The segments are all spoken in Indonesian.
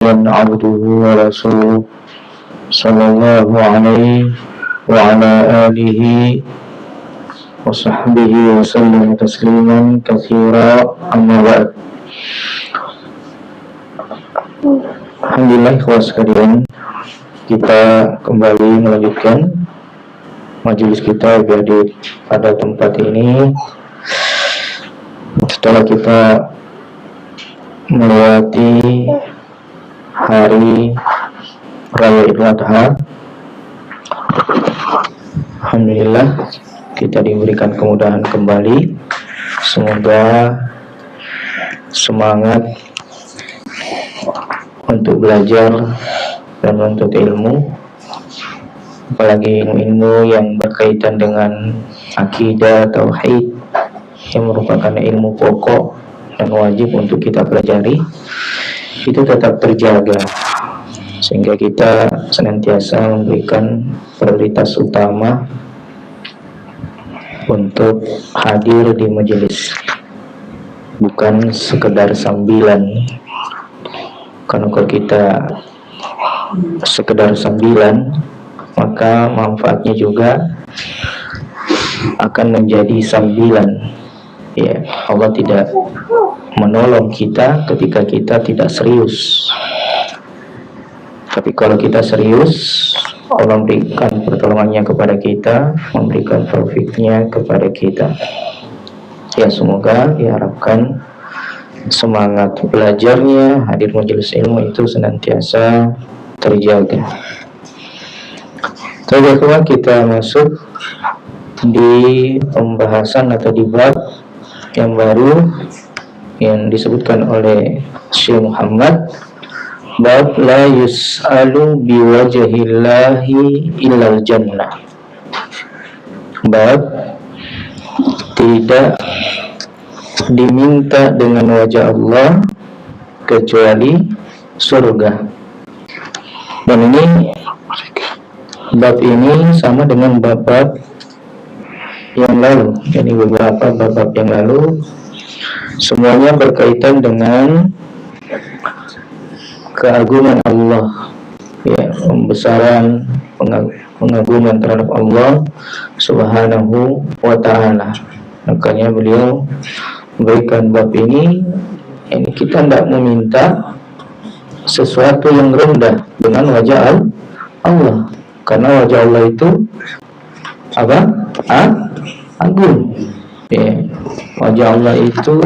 محمدا عبده ورسوله صلى الله عليه وعلى آله وصحبه وسلم تسليما كثيرا أما بعد. Alhamdulillah ikhwah sekalian, kita kembali melanjutkan majelis kita pada tempat ini setelah kita melewati hari Raya Idul Adha. Alhamdulillah kita diberikan kemudahan kembali. Semoga semangat untuk belajar dan menuntut ilmu, apalagi ilmu yang berkaitan dengan akidah, tauhid, yang merupakan ilmu pokok dan wajib untuk kita pelajari, itu tetap terjaga sehingga kita senantiasa memberikan prioritas utama untuk hadir di majelis, bukan sekedar sambilan. Karena kalau kita sekedar sambilan, maka manfaatnya juga akan menjadi sambilan. Ya, Allah tidak menolong kita ketika kita tidak serius. Tapi kalau kita serius, Allah memberikan pertolongannya kepada kita, memberikan taufiknya kepada kita. Ya, semoga diharapkan semangat belajarnya, hadir majelis ilmu itu senantiasa terjaga. Terus kita masuk di pembahasan atau di bab yang baru yang disebutkan oleh Syekh Muhammad, bab la yus'alu biwajhillahi illal jannah. Bab tidak diminta dengan wajah Allah kecuali surga. Dan ini bab ini sama dengan bab-bab yang lalu. Jadi beberapa bab-bab yang lalu semuanya berkaitan dengan keagungan Allah, ya, pembesaran, pengagungan terhadap Allah Subhanahu wa ta'ala. Makanya beliau memberikan bab ini kita tidak meminta sesuatu yang rendah dengan wajah Allah, karena wajah Allah itu apa? Agung. Ya, wajah Allah itu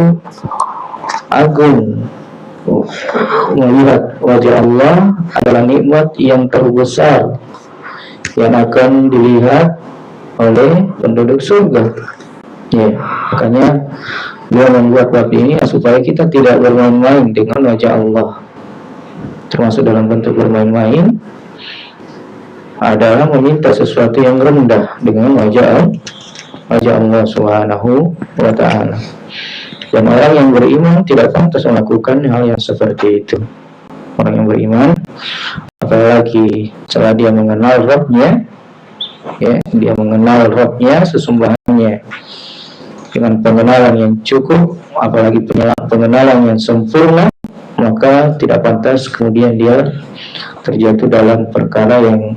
agung. Melihat wajah Allah adalah nikmat yang terbesar yang akan dilihat oleh penduduk surga. Ya, makanya dia membuat bab ini supaya kita tidak bermain-main dengan wajah Allah. Termasuk dalam bentuk bermain-main adalah meminta sesuatu yang rendah dengan wajah Allah Subhanahu wa ta'ala. Dan orang yang beriman tidak pantas melakukan hal yang seperti itu. Orang yang beriman, apalagi setelah dia mengenal Rabb-nya, ya, dia mengenal Rabb-nya sesungguhnya dengan pengenalan yang cukup, apalagi pengenalan yang sempurna, maka tidak pantas kemudian dia terjatuh dalam perkara yang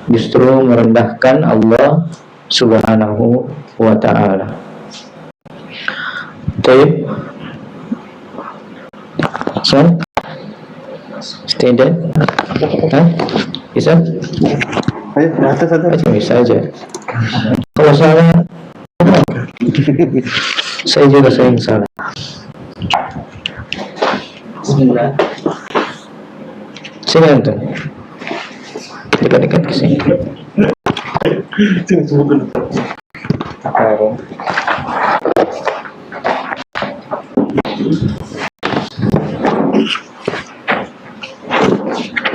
justru merendahkan Allah Subhanahu wa ta'ala. Baik. Stay dead? Bisa? Bisa aja. Kalau salah, saya juga sering salah. Bismillah. Sini antum. Dekat-dekat ke sini.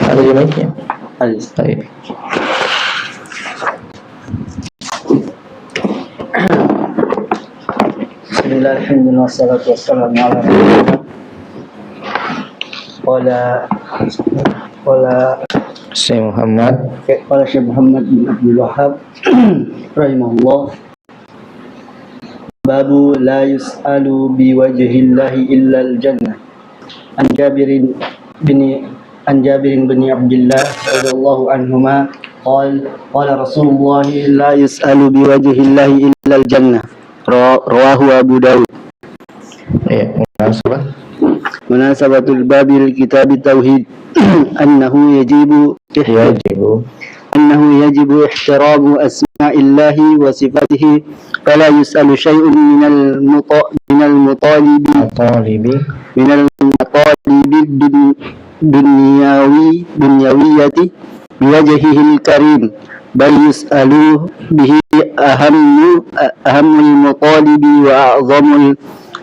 Ada di mic-nya? Ada. Baik. Bismillah, alhamdulillah, wassalatu wassalamu ala rasulillah. Qala Syekh Muhammad bin Abdul Wahhab rahimahullah, babu la yus'alu bi wajhillahi illa al-jannah. An Jabir bin عن جابر بن عبد الله رضي الله عنهما قال رسول الله لا يسأل بوجه الله إلا الجنة رواه أبو داود. مناسبة الباب لكتاب التوحيد أنه يجب احترام أسماء الله وصفاته فلا يسأل شيء من المطالب الدنيوية بوجهه الكريم بل يسأل به أهم المطالب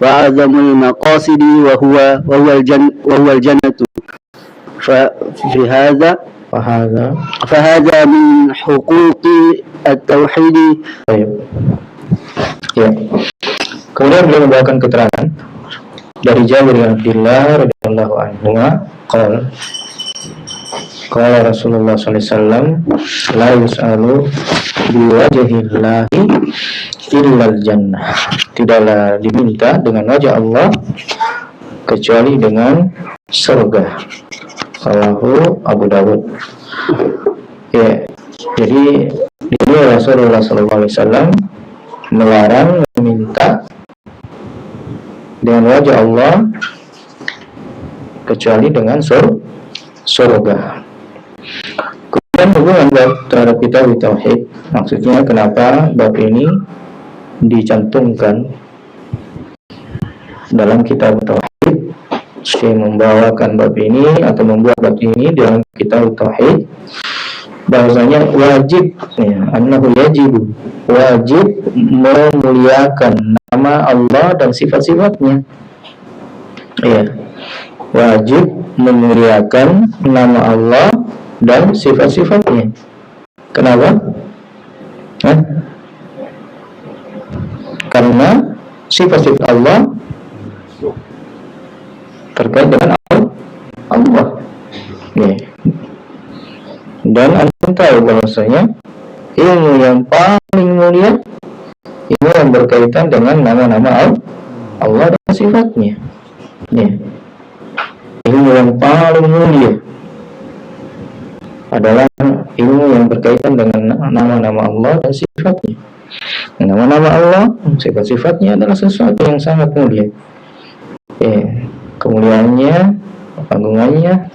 وأعظم المقاصد وهو الجنة فهذا من حقوق التوحيد. Ya. Kemudian beliau membawakan keterangan dari Jabir bin Abdullah radhiyallahu anhu qala Rasulullah sallallahu alaihi wasallam la yus'alu biwajhillahi illal jannah, tidaklah diminta dengan wajah Allah kecuali dengan surga. Rawahu Abu Dawud. Ya, jadi ini Rasulullah sallallahu alaihi wasallam melarang meminta dengan wajah Allah kecuali dengan surga. Kemudian hubungan bab terhadap kitab tauhid, maksudnya kenapa bab ini dicantumkan dalam kitab tauhid, saya membawakan bab ini atau membuat bab ini dalam kitab tauhid, bahwasanya wajib, annahu yajibu, wajib memuliakan nama Allah dan sifat-sifatnya. Ya, wajib memuliakan nama Allah dan sifat-sifatnya. Kenapa? Karena sifat-sifat Allah terkait dengan Allah. Ya. Dan anda tahu bahwasanya ilmu yang paling mulia, ilmu yang berkaitan dengan nama-nama Allah dan sifatnya. Ya. Ilmu yang paling mulia adalah ilmu yang berkaitan dengan nama-nama Allah dan sifatnya. Nama-nama Allah, sifat-sifatnya adalah sesuatu yang sangat mulia. Ya. Kemuliaannya, keagungannya,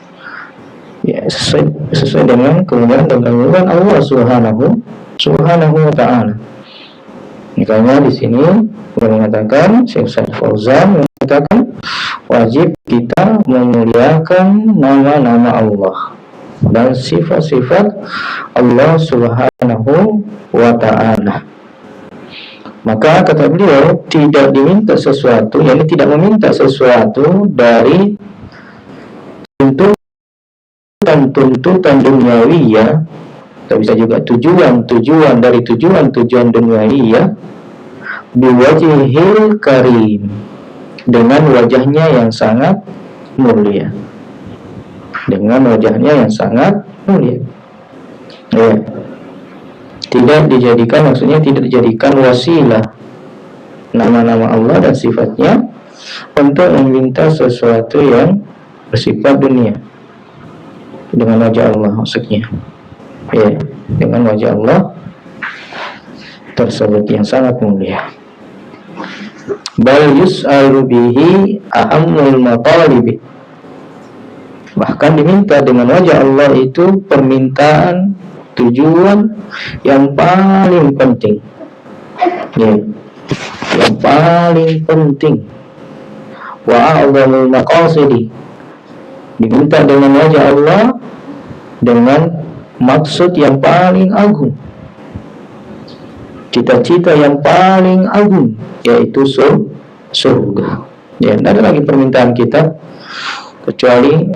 ya, sesuai dengan kemuliaan dan keagungan Allah Subhanahu wa ta'ala. Makanya di sini beliau mengatakan, Syekh Shalih Fauzan mengatakan wajib kita memuliakan nama-nama Allah dan sifat-sifat Allah Subhanahu wa ta'ala. Maka kata beliau, tidak diminta sesuatu, yakni tidak meminta sesuatu dari tuntutan duniawiyah, atau bisa juga tujuan dari tujuan duniawiyah, biwajhil karim, dengan wajahnya yang sangat mulia, ya. Tidak dijadikan, maksudnya tidak dijadikan wasilah nama-nama Allah dan sifatnya untuk meminta sesuatu yang bersifat dunia dengan wajah Allah, maksudnya, ya, dengan wajah Allah tersebut yang sangat mulia. Bal yus'alu bihi ahammul matalibi, bahkan diminta dengan wajah Allah itu permintaan tujuan yang paling penting, ya, yang paling penting. Wa a'zamul maqasidi, diminta dengan wajah Allah dengan maksud yang paling agung, cita-cita yang paling agung, yaitu surga. Ya, tidak ada lagi permintaan kita kecuali,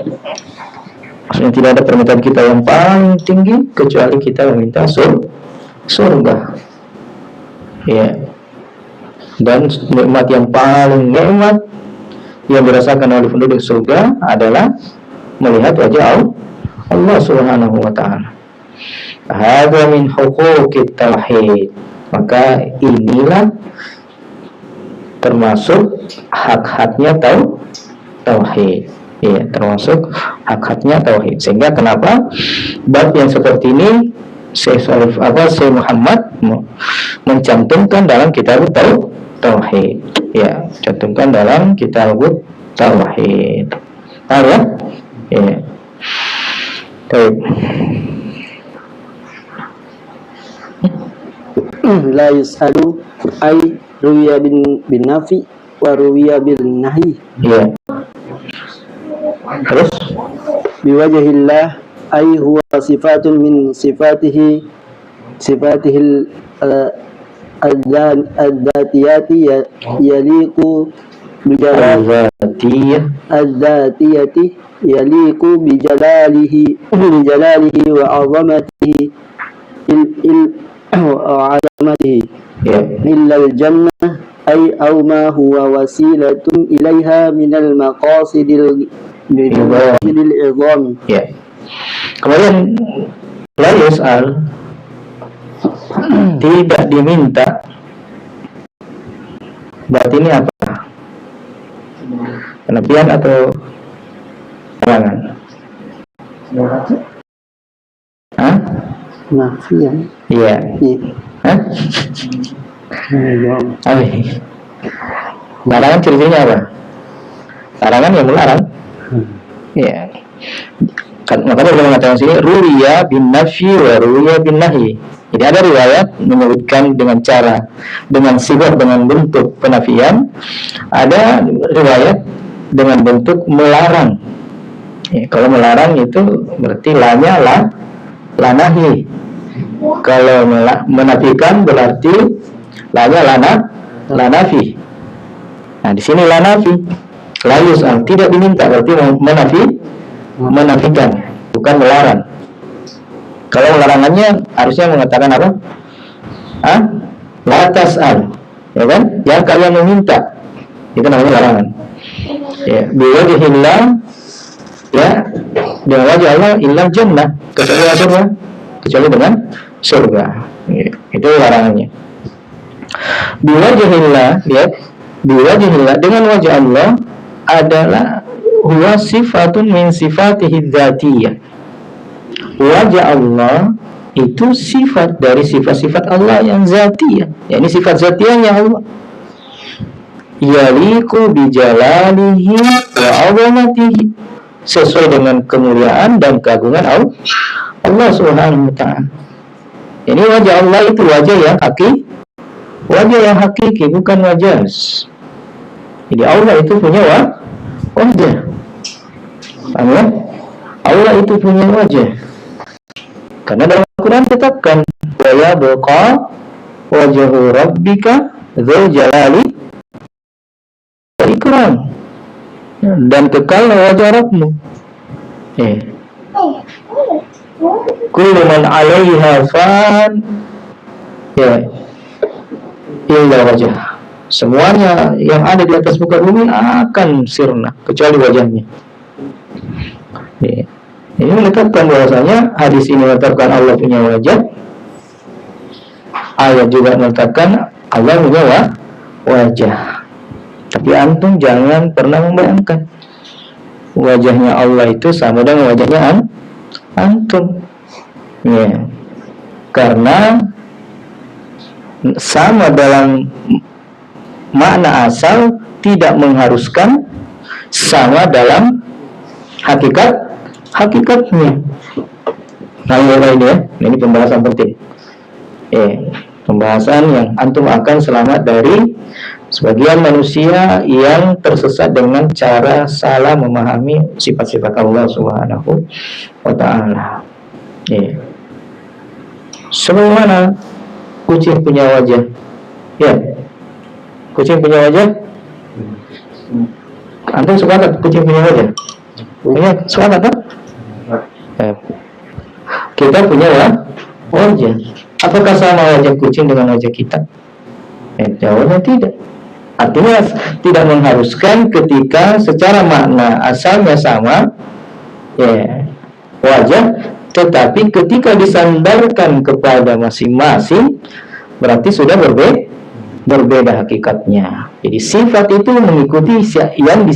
maksudnya tidak ada permintaan kita yang paling tinggi kecuali kita meminta surga. Ya. Dan nikmat yang paling nikmat yang dirasakan oleh penduduk surga adalah melihat wajah Allah Subhanahu wa ta'ala. Hadza min huquqit tauhid. Maka inilah termasuk hak-haknya tauhid. Ya, termasuk hak-haknya tauhid. Sehingga kenapa bab yang seperti ini Syekh Muhammad mencantumkan dalam kitab tauhid. Ya, cantumkan dalam kitab tauhid. Tahu ya? Ya. Baik. La yus'alu ay ruwiya bin nafi wa ruwiya bin nahi. Iya. Terus Biwajhillah ay huwa sifatun min sifatihil al-dzatiyati yaliqu al-dzatiyati yaliqu bijalalihi wa 'azamatihi wa 'azamatihi illa al-jannah ay aw ma huwa wasilatun ilaiha minal maqasidil izami. Ya. Kemudian la yus'al, tidak diminta. Berarti ini apa? Penafian atau larangan? Hah? Nafian. Iya. Hah? Apa? Larangan ciri-cirinya apa? Larangan yang melarang. Ya. Makanya beliau mengatakan sini ruwiya bin nafi wa ruwiya bin nahi. Jadi ada riwayat menyebutkan dengan cara, dengan sifat, dengan bentuk penafian. Ada riwayat dengan bentuk melarang. Ya, kalau melarang itu berarti lanya la nahi. Kalau menafikan berarti lanya la nafi. Nah, di sini la nafi. La yus'al, tidak diminta, berarti menafikan, bukan melarang. Kalau larangannya harusnya mengatakan apa? La tas'al, ya kan? Yang kalian meminta, itu namanya larangan. Ya, biwajhillah, ya, dengan wajah Allah ilal jannah, kecuali dengan surga. Ya, itu larangannya. Biwajhillah, ya, biwajhillah, dengan wajah Allah adalah huwa sifatun min sifatihi dzatiyah. Wajah Allah itu sifat dari sifat-sifat Allah yang zatiyah. Ya, ini sifat zatiyahnya Allah. Yaliqu bijalalihi wa 'azamatihi, sesuai dengan kemuliaan dan keagungan Allah Subhanahu wa ta'ala. Ini wajah Allah itu wajah yang hakiki, bukan majaz. Jadi Allah itu punya wajah. Paham ya? Allah itu punya wajah. Karena dalam Al-Quran ditetapkan wa yabqa wajhu rabbika dzul jalali wal ikram, dan kekal wajah Rabbmu. Kullu man 'alaiha fan, ya, illa wajah. Semuanya yang ada di atas muka bumi akan sirna kecuali wajahnya. Ya. Ini menetapkan bahwasanya hadis ini menetapkan Allah punya wajah. Ayat juga menetapkan Allah punya wajah. Tapi antum jangan pernah membayangkan wajahnya Allah itu sama dengan wajahnya antum. Ya. Karena sama dalam makna asal tidak mengharuskan sama dalam hakikatnya. Nah, ini ya, ini pembahasan penting. Pembahasan yang antum akan selamat dari sebagian manusia yang tersesat dengan cara salah memahami sifat-sifat Allah Subhanahu wa ta'ala. Sebagaimana kucing punya wajah. Ya. Kucing punya wajah? Antum sepakat kucing punya wajah? Punya, sepakat kan? Kita punya wajah. Apakah sama wajah kucing dengan wajah kita? Jawabnya tidak. Artinya tidak mengharuskan ketika secara makna asalnya sama, ya, wajah, tetapi ketika disandarkan kepada masing-masing berarti sudah berbeda hakikatnya. Jadi sifat itu mengikuti yang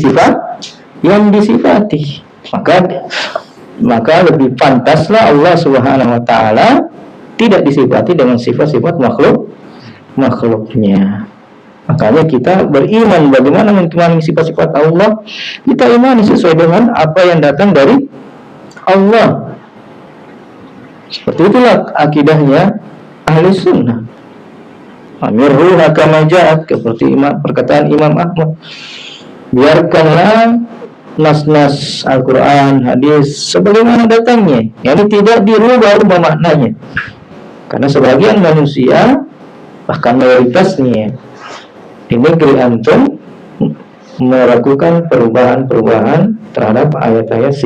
disifati. Maka lebih pantaslah Allah Subhanahu wa taala tidak disifati dengan sifat-sifat makhluknya. Makanya kita beriman bagaimana mengimani sifat-sifat Allah, kita imani sesuai dengan apa yang datang dari Allah. Seperti itulah akidahnya ahli sunnah. Amirruha kama ja'at, seperti perkataan Imam Ahmad. Biarkanlah nas-nas Al-Quran, hadis sebagaimana datangnya, yang tidak dirubah-ubah maknanya. Karena sebagian manusia, bahkan mayoritasnya di negeri antum, melakukan perubahan-perubahan terhadap ayat-ayat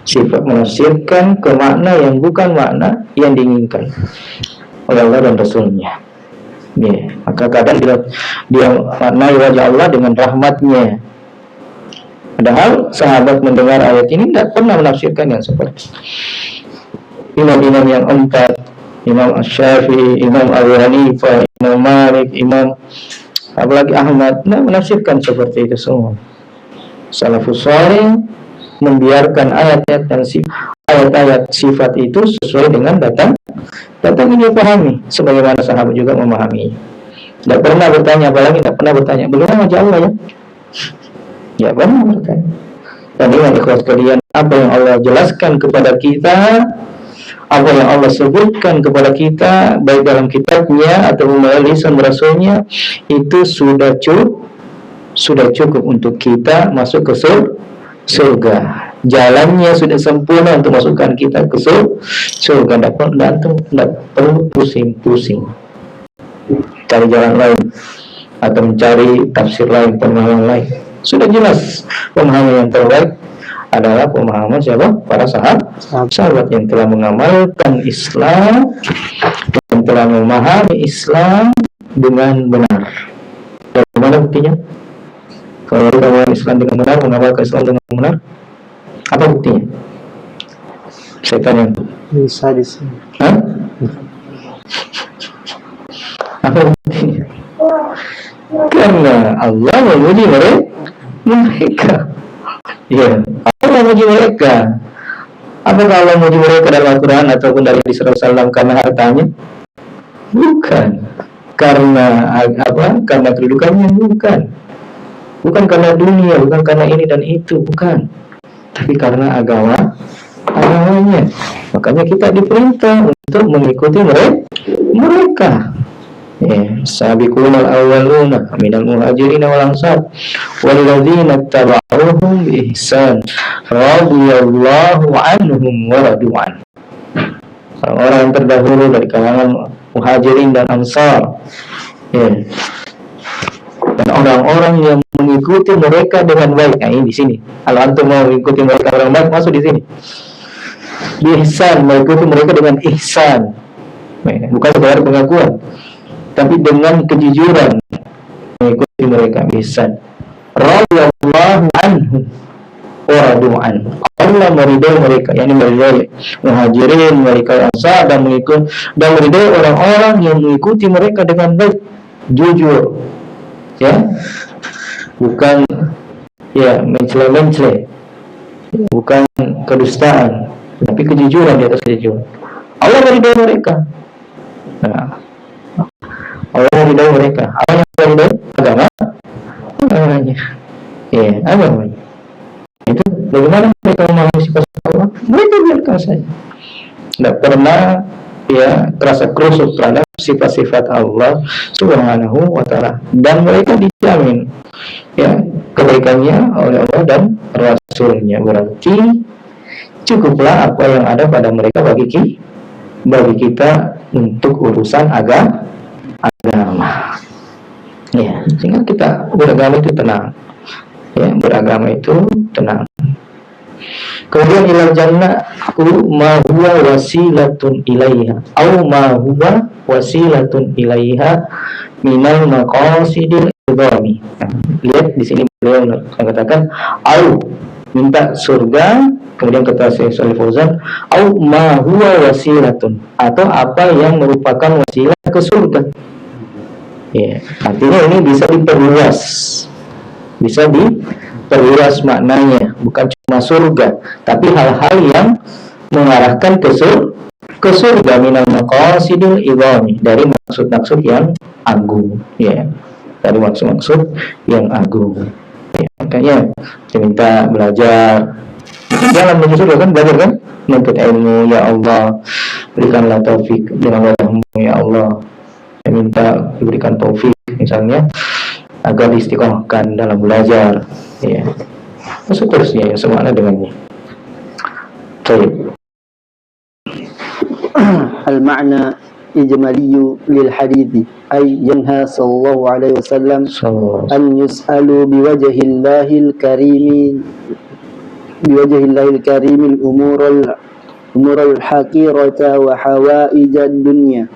sifat, menafsirkan ke makna yang bukan makna yang diinginkan oleh Allah dan Rasulnya. Maka kadang dia maknai wajah Allah dengan rahmatnya, padahal sahabat mendengar ayat ini tidak pernah menafsirkan yang seperti imam-imam yang empat, Imam Asy-Syafi'i, Imam Abu Hanifah, Imam Malik, Imam apalagi Ahmad, menafsirkan seperti itu semua. Salafus Shalih membiarkan ayat-ayat dan ayat-ayat sifat itu sesuai dengan datang ini dipahami, sebagaimana sahabat juga memahami. Tidak pernah bertanya, apalagi tidak pernah bertanya bagaimana wajah Allah ya pernah bertanya. Dan dengan ikhlas kalian, apa yang Allah jelaskan kepada kita, apa yang Allah sebutkan kepada kita, baik dalam kitabnya atau melalui lisan Rasulnya, itu sudah cukup untuk kita masuk ke surga. Jalannya sudah sempurna untuk masukkan kita ke surga. Tidak perlu pusing-pusing cari jalan lain atau mencari tafsir lain, pemahaman lain. Sudah jelas pemahaman yang terbaik adalah pemahaman siapa? Para sahabat yang telah mengamalkan Islam, yang telah memahami Islam dengan benar. Bagaimana buktinya? Kalau kita mengamalkan Islam dengan benar, mengamalkan Islam dengan benar, apa buktinya? Setan yang bisa di sini. Hah? Apa buktinya? Karena Allah memuji mereka. Ya, Allah memuji mereka. Apakah Allah memuji mereka dalam Al-Quran ataupun dari hadis Rasulullah karena hartanya? Bukan. Karena apa? Karena kedudukannya, bukan. Bukan karena dunia, bukan karena ini dan itu, bukan. Tapi karena agamanya. Makanya kita diperintah untuk mengikuti mereka. Sabiqunal awwaluna minal muhajirin wal ansar walladzina tabauhum bi ihsan radhiyallahu anhum wa radu an. Orang-orang yang terdahulu dari kalangan muhajirin dan ansar, dan orang-orang yang mengikuti mereka dengan baik. Nah, ini di sini. Kalau antum mau mengikuti mereka dengan baik, masuk di sini. Bi ihsan, mengikuti mereka dengan ihsan. Bukan sekedar pengakuan, tapi dengan kejujuran mengikuti mereka ihsan. Radhiyallahu anhum wa radu an. Allah meridai mereka, yakni meridai muhajirin, mereka ansar, dan meridai orang-orang yang mengikuti mereka dengan baik, jujur. Bukan mencela-mencela, bukan kedustaan, tapi kejujuran di atas kejujuran. Allah meridai mereka. Allah meridai mereka. Apa yang meridai? Agamanya. Agamanya. Itu bagaimana mereka memahami sifat Allah? Mereka biarkan saja. Tidak pernah terasa krusuk terhadap sifat-sifat Allah Subhanahu wa ta'ala, dan mereka dijamin kebaikannya oleh Allah dan Rasulnya. Berarti cukuplah apa yang ada pada mereka bagi kita untuk urusan agama. Sehingga kita beragama itu tenang. Beragama itu tenang. Kemudian ilal jannah ma huwa wasilatun ilaiha au ma huwa wasilatun ilaiha minal maqasidil idhami. Lihat di sini beliau mengatakan au, minta surga, kemudian kata Syekh Shalih Fauzan au ma huwa wasilatun, atau apa yang merupakan wasilah ke surga. Artinya ini bisa diperluas maknanya. bukan cuma surga, tapi hal-hal yang mengarahkan ke surga, minal maqasidil idhami, dari maksud-maksud yang agung, ya, dari maksud-maksud yang agung. Ya, makanya kita minta belajar. Jangan menuju surga kan, belajar kan, menuntut ilmu. Ya Allah, berikanlah taufik dengan wajahmu ya Allah. Saya minta diberikan taufik misalnya agar istiqomahkan dalam belajar, ya, seterusnya yang semakna dengannya. Baik. Al-ma'na ijmaliyu lil hadithi ay yanha sallallahu alaihi wasallam an yus'alu biwajhillahil karimil umural haqirata wa hawaijad dunya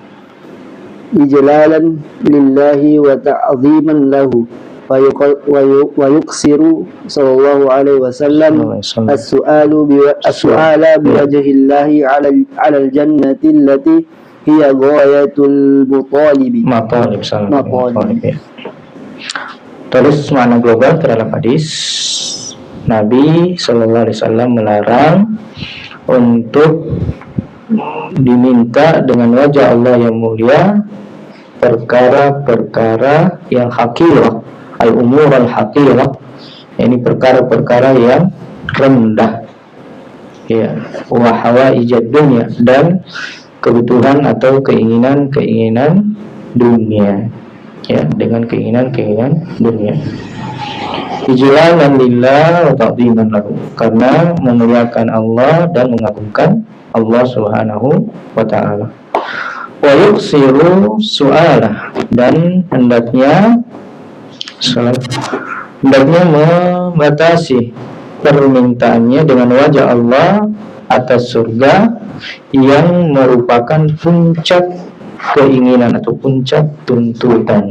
ijlalan lillahi wa ta'ziman lahu wa yuksiru sallallahu alaihi wasallam as-su'ala biwajhillahi 'ala al-jannati allati hiya ghayatul matalib. Ya. Terus makna global terhadap hadis, Nabi Sallallahu Alaihi Wasallam melarang untuk diminta dengan wajah Allah yang mulia perkara-perkara yang hakirah, al-umur al-hakirah, ini perkara-perkara yang rendah, ya, wa hawaijad dunya, dan kebutuhan atau keinginan-keinginan dunia, ya, dengan keinginan-keinginan dunia. Ijlalan lillah wa ta'ziman lahu, karena memuliakan Allah dan mengagungkan Allah Subhanahu wa ta'ala. Wa yuksiru su'alah, dan hendaknya membatasi permintaannya dengan wajah Allah atas surga yang merupakan puncak keinginan atau puncak tuntutan.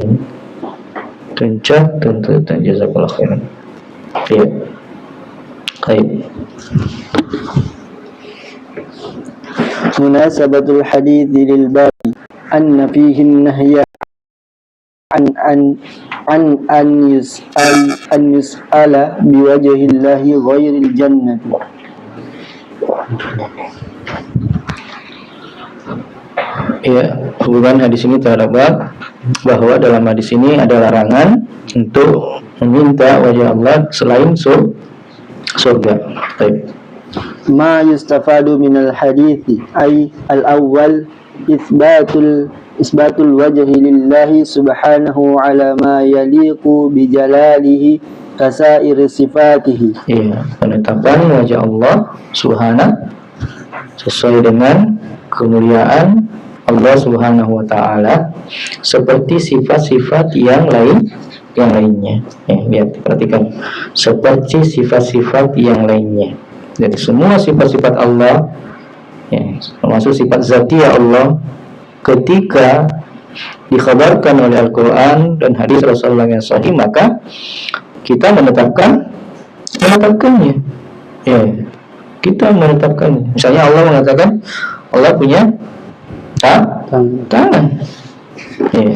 Jazakallahu khairan. Ya. Baik. Munasabatul hadits lil babi anna fihi an-nahya an yus'ala biwajhillahi ghairil jannati. Ya, hubungan hadis ini terhadap bahwa dalam hadis ini ada larangan untuk meminta wajah Allah selain surga. Baik. Ma yustafadu minal hadithi ay al-awwal isbatul wajhi lillahi subhanahu ala ma yaliqu bijalalihi kasair sifatihi. Iya, penetapan wajah Allah subhanahu sesuai dengan kemuliaan Allah Subhanahu wa ta'ala seperti sifat-sifat yang lainnya. Ya, lihat, perhatikan, seperti sifat-sifat yang lainnya. Jadi semua sifat-sifat Allah, ya, termasuk sifat zatiyah Allah, ketika dikhabarkan oleh Al-Quran dan hadis Rasulullah yang sahih, maka kita menetapkannya. Ya, kita menetapkannya. Misalnya Allah mengatakan Allah punya tangan. Ya.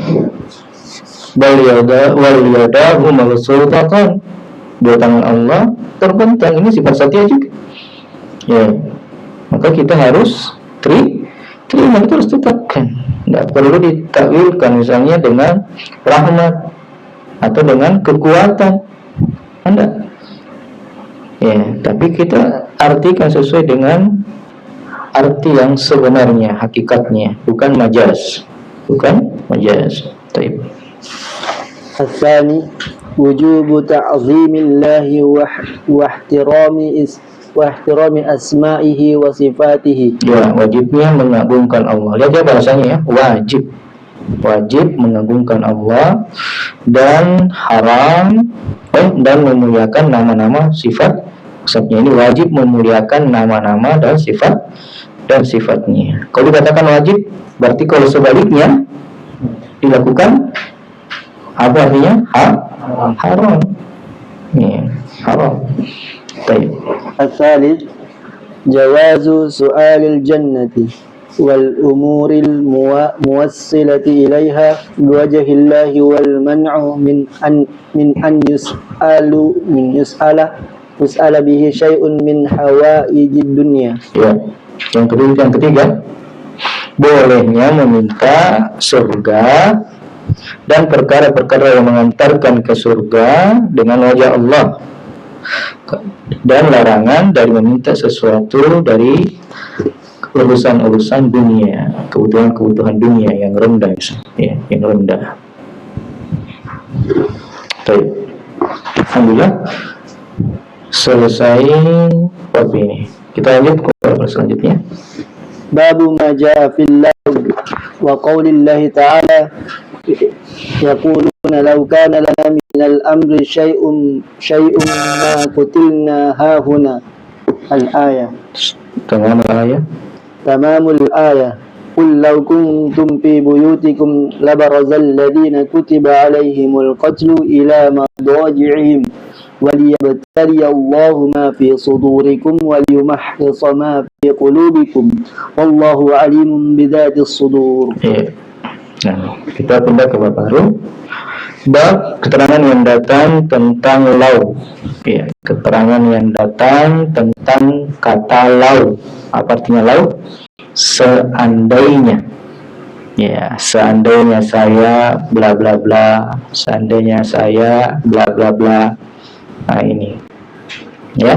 Wal yadahu mabsuutatan. Dua tangan Allah terbentang, ini sifat satya juga. Ya. Maka kita harus terima, kita harus tetapkan. Tidak perlu ditakwilkan misalnya dengan rahmat atau dengan kekuatan. Anda. Ya, tapi kita artikan sesuai dengan arti yang sebenarnya, hakikatnya, bukan majaz. Taib. Al-thani wujubu ta'zimillahi wa ihtirami asma'ihi wa sifatihi. Ya, wajibnya mengagungkan Allah. Lihat ya bahasanya ya, wajib mengagungkan Allah dan haram dan memuliakan nama-nama sifat. Maksudnya ini wajib memuliakan nama-nama dan sifatnya. Kalau dikatakan wajib, berarti kalau sebaliknya dilakukan, apa artinya? Haram. Ya, haram. Baik. Al-thalith jawazu su'alil jannati wal umuril muwassilati ilaiha biwajhillahi wal man'u min an yus'ala yus'ala bihi syai'un min hawaijid dunya. Ya. Yang ketiga, bolehnya meminta surga dan perkara-perkara yang mengantarkan ke surga dengan wajah Allah, dan larangan dari meminta sesuatu dari urusan-urusan dunia, kebutuhan-kebutuhan dunia yang rendah, ya, yang rendah. Baik. Alhamdulillah selesai bab ini. Kita lanjut ke bab selanjutnya. Babu ma jaa fil lagwi wa qaulillahi ta'ala yaquluna law kana lana min al-amri syai'un ma qutilna hahuna. Al-ayah. Tamamul ayah. Qul law kuntum fi buyutikum labarazal ladzina kutiba alaihimul qatlu ila madaji'ihim waliyabtali Allahu ma fi sudurikum waliyumahhisa ma fi qulubikum wallahu alimun bidzatis sudur. Nah, kita pindah ke bab baru. Bab keterangan yang datang tentang lau. Ya, keterangan yang datang tentang kata lau. Apa artinya lau? Seandainya. Ya, seandainya saya bla bla bla, seandainya saya bla bla bla. Nah, ini. Ya.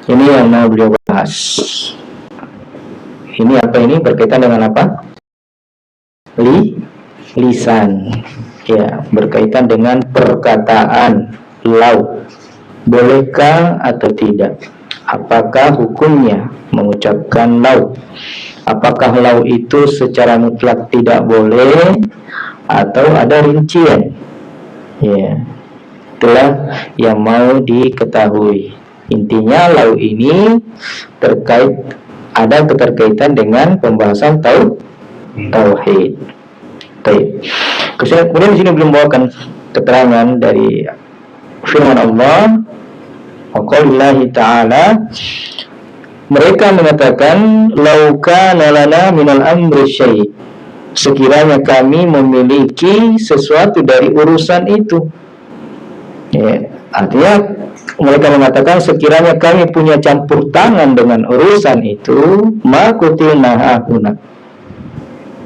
Ini yang mau beliau bahas. Ini apa ini? Berkaitan dengan apa? Lisan. Ya, berkaitan dengan perkataan lau. Bolehkah atau tidak? Apakah hukumnya mengucapkan lau? Apakah lau itu secara mutlak tidak boleh atau ada rincian? Ya, itulah yang mau diketahui. Intinya lau ini ada keterkaitan dengan pembahasan tauhid. Kemudian di sini belum bawakan keterangan dari firman Allah, waqaulillahi ta'ala, mereka mengatakan lau kana lana minal amri syai', sekiranya kami memiliki sesuatu dari urusan itu. Ya, artinya mereka mengatakan sekiranya kami punya campur tangan dengan urusan itu, ma qutilna hahuna,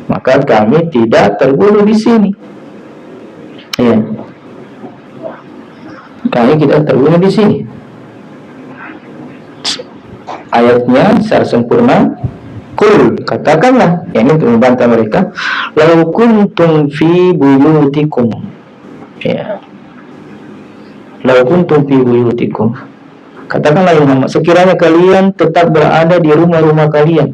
maka kami tidak terbunuh di sini. Ya, kami tidak terbunuh di sini. Ayatnya secara sempurna, kul, katakanlah, ini untuk membantah mereka, law kuntum fi buyutikum, ya, law kuntum fi buyutikum, katakanlah ya Muhammad, sekiranya kalian tetap berada di rumah-rumah kalian,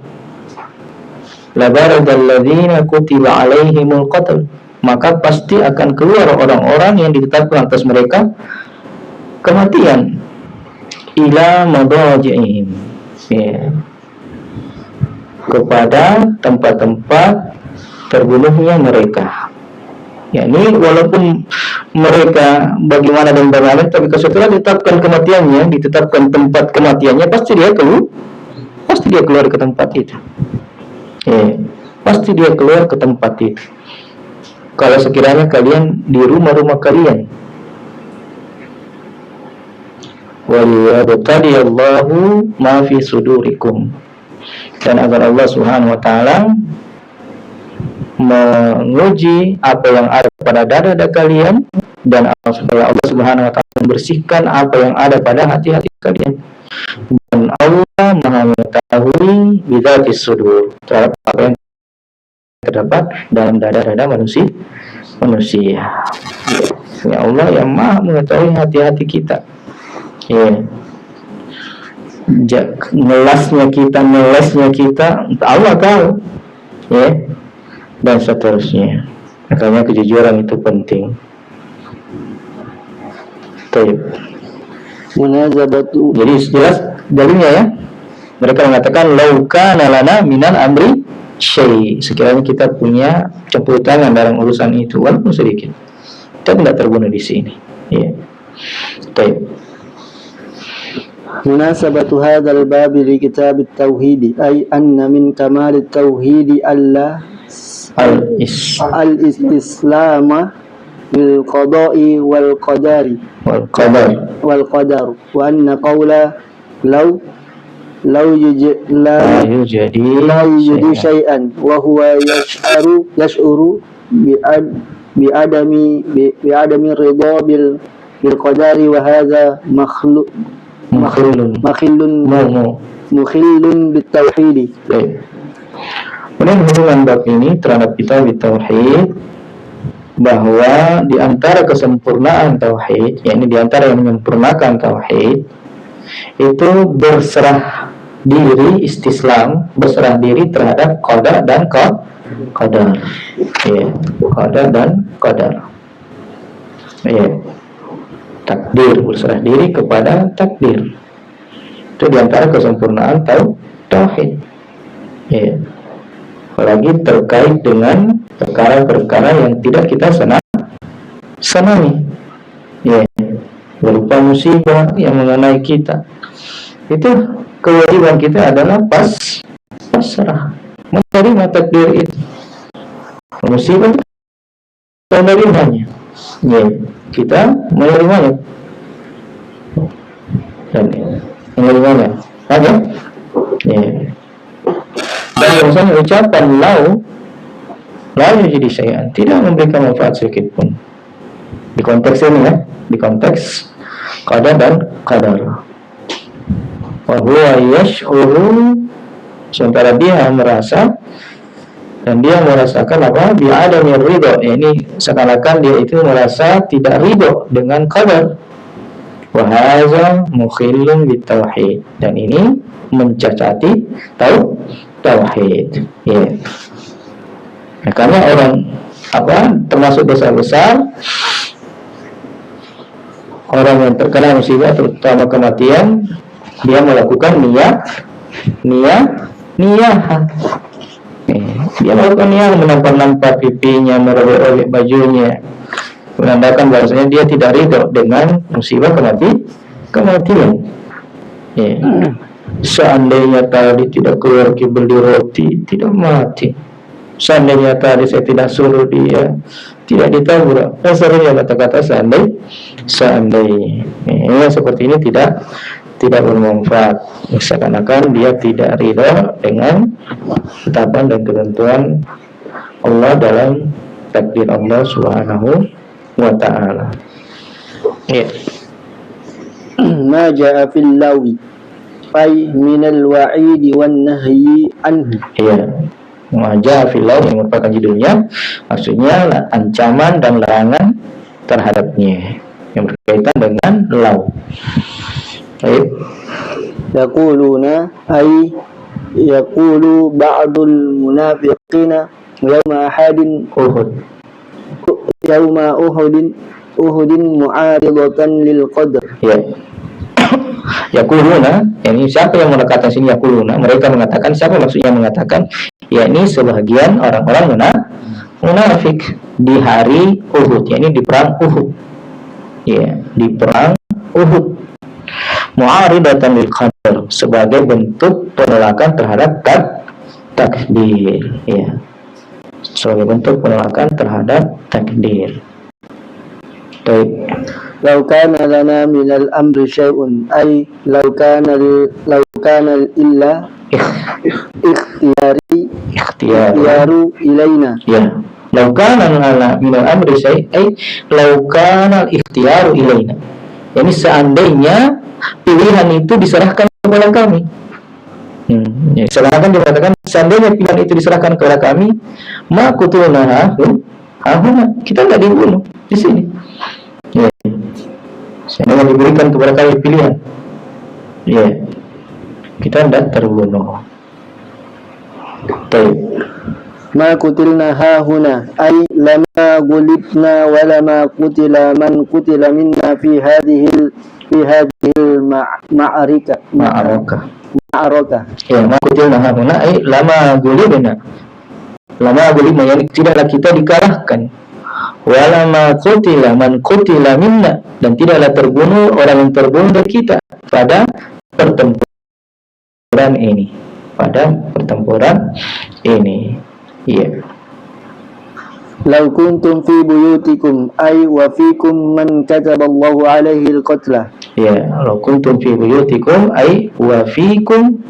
labaradal ladzina kutiba alaihimul qatl, maka pasti akan keluar orang-orang yang ditetapkan atas mereka kematian, ila madaji'ihim, ya, kepada tempat-tempat terbunuhnya mereka. Ya, ini walaupun mereka bagaimana dan bagaimana, tapi setelah ditetapkan kematiannya, ditetapkan tempat kematiannya, pasti dia keluar ke tempat itu. Ya, pasti dia keluar ke tempat itu. Kalau sekiranya kalian di rumah-rumah kalian, waliyabtali Allahu ma fi sudurikum, dan agar Allah Subhanahu wa taala menguji apa yang ada pada dada kalian, dan supaya Allah Subhanahu wa taala membersihkan apa yang ada pada hati-hati kalian. Dan Allah Maha mengetahui bidzatis sudur, terhadap apa yang terdapat dalam dada-dada manusia. Ya, Allah yang Maha mengetahui hati-hati kita. Ya, ngelesnya kita Allah tahu, ya, dan seterusnya. Makanya kejujuran itu penting. Jadi jelas dalilnya, ya. Mereka mengatakan lau kana lana minal amri syai', sekiranya kita punya campur tangan dalam urusan itu walaupun sedikit, kita tidak terbunuh di sini. Ya. Munasabatu hadzal bab li kitab at-tauhid ay anna min kamal at-tauhid alla al-islam bil qada'i wal qadari wal qadar wa anna qawla law la yujadi syai'an wa huwa yash'uru bi adami ridha bil qadari wa hadha mukhillun bit tauhid. Kemudian hubungan bab ini terhadap kita di tauhid, bahwa di antara kesempurnaan tauhid, yakni di antara yang menyempurnakan tauhid, itu berserah diri, istislam, berserah diri terhadap qada dan qadar. Ya, qada dan qadar. Ya. Takdir, berserah diri kepada takdir. Itu di antara kesempurnaan tauhid. Ya. Apalagi terkait dengan perkara-perkara yang tidak kita senangi, ya, berupa musibah yang mengenai kita. Itu kewajiban kita adalah pasrah, menerima takdir itu. Musibah menerimanya, ya, kita menerimanya dan menerimanya aja, ya. Dan misalnya ucapan lau jadi syai'an, tidak memberikan manfaat sedikit pun di konteks ini, ya, di konteks qada dan qadar. Wa huwa yash'uru, sementara dia merasa dan dia merasakan apa? Bi adami ridho, ini seakan-akan dia itu merasa tidak ridho dengan qadar. Wa hadza mukhillun bit tauhid, dan ini mencacati tauhid, ya. Nah, karena orang termasuk dosa besar, orang yang terkena musibah terutama kematian, dia melakukan niyah, dia melakukan niyah, menampar pipinya, merobek-robek bajunya, menandakan bahwasanya dia tidak ridho dengan musibah kematian. Ya. Seandainya tadi tidak keluar beli roti, tidak mati. Seandainya tadi saya tidak suruh dia, tidak ditabrak. Seringnya kata-kata seandainya. Seperti ini tidak bermanfaat. Seakan-akan dia tidak ridha dengan ketetapan dan ketentuan Allah dalam takdir Allah Subhanahu wa ta'ala. Ya. Ma ja'a fil lawi ay minal wa'idi wan nahyi anhu. Ya. Maja filau yang merupakan judulnya, maksudnya ancaman dan larangan terhadapnya yang berkaitan dengan lau. Baik. Yaquluna ay yaqulu ba'dul munafiqina yawma uhudin mu'aridatan lil qadr. Ya. Yaquluna, ini siapa yang mengatakan sini yaquluna? Mereka mengatakan, siapa maksudnya mengatakan? Yakni sebagian orang-orang munafik di hari Uhud, yakni di perang Uhud. Ya, di perang Uhud. Mu'aridatan lil qadar, sebagai bentuk penolakan terhadap takdir, ya. Sebagai bentuk penolakan terhadap takdir. Baik. Lau kana lana minal amri syai'un ay lau kana illa ikhtiyaru ilaina. Ya. Lau kana lana minal amri syai'un ay lau kana ikhtiyaru ilaina. Jadi seandainya pilihan itu diserahkan kepada kami. Ya, seakan dikatakan seandainya pilihan itu diserahkan kepada kami, ma qutulna kita tidak dibunuh di sini. Ya. Seandainya diberikan kepada kami pilihan, ya, kita tidak terbunuh. Baik. Ma qutilna hahuna ay lama gulibna wa lama qutila man qutila minna fi hadhihi ma'araka. Ya, ma qutilna hahuna ay lama gulibna, yani tidaklah kita dikalahkan. Walama qutila man qutila minna, dan tidaklah terbunuh orang yang terbunuh dari kita pada pertempuran ini. Iya. Lau kuntum fi buyutikum ay wa fikum man kataballahu alaihi al-qatla. Ya, lau kuntum fi buyutikum ay wa fikum,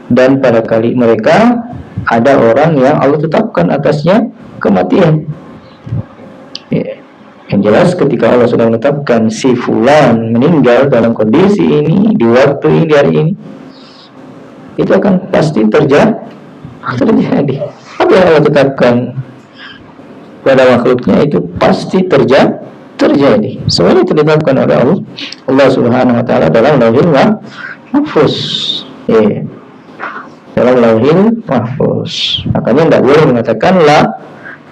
dan pada kali mereka ada orang yang Allah tetapkan atasnya kematian. Ya. Yang jelas ketika Allah sudah menetapkan si fulan meninggal dalam kondisi ini, di waktu ini, di hari ini, itu akan pasti terjadi. Apa yang Allah tetapkan pada makhluknya itu pasti terjadi. Semuanya ditetapkan oleh Allah Subhanahu wa taala dalam Lauhil Mahfuz. Ya. Dalam Lauhil Mahfuz. Makanya tidak boleh mengatakan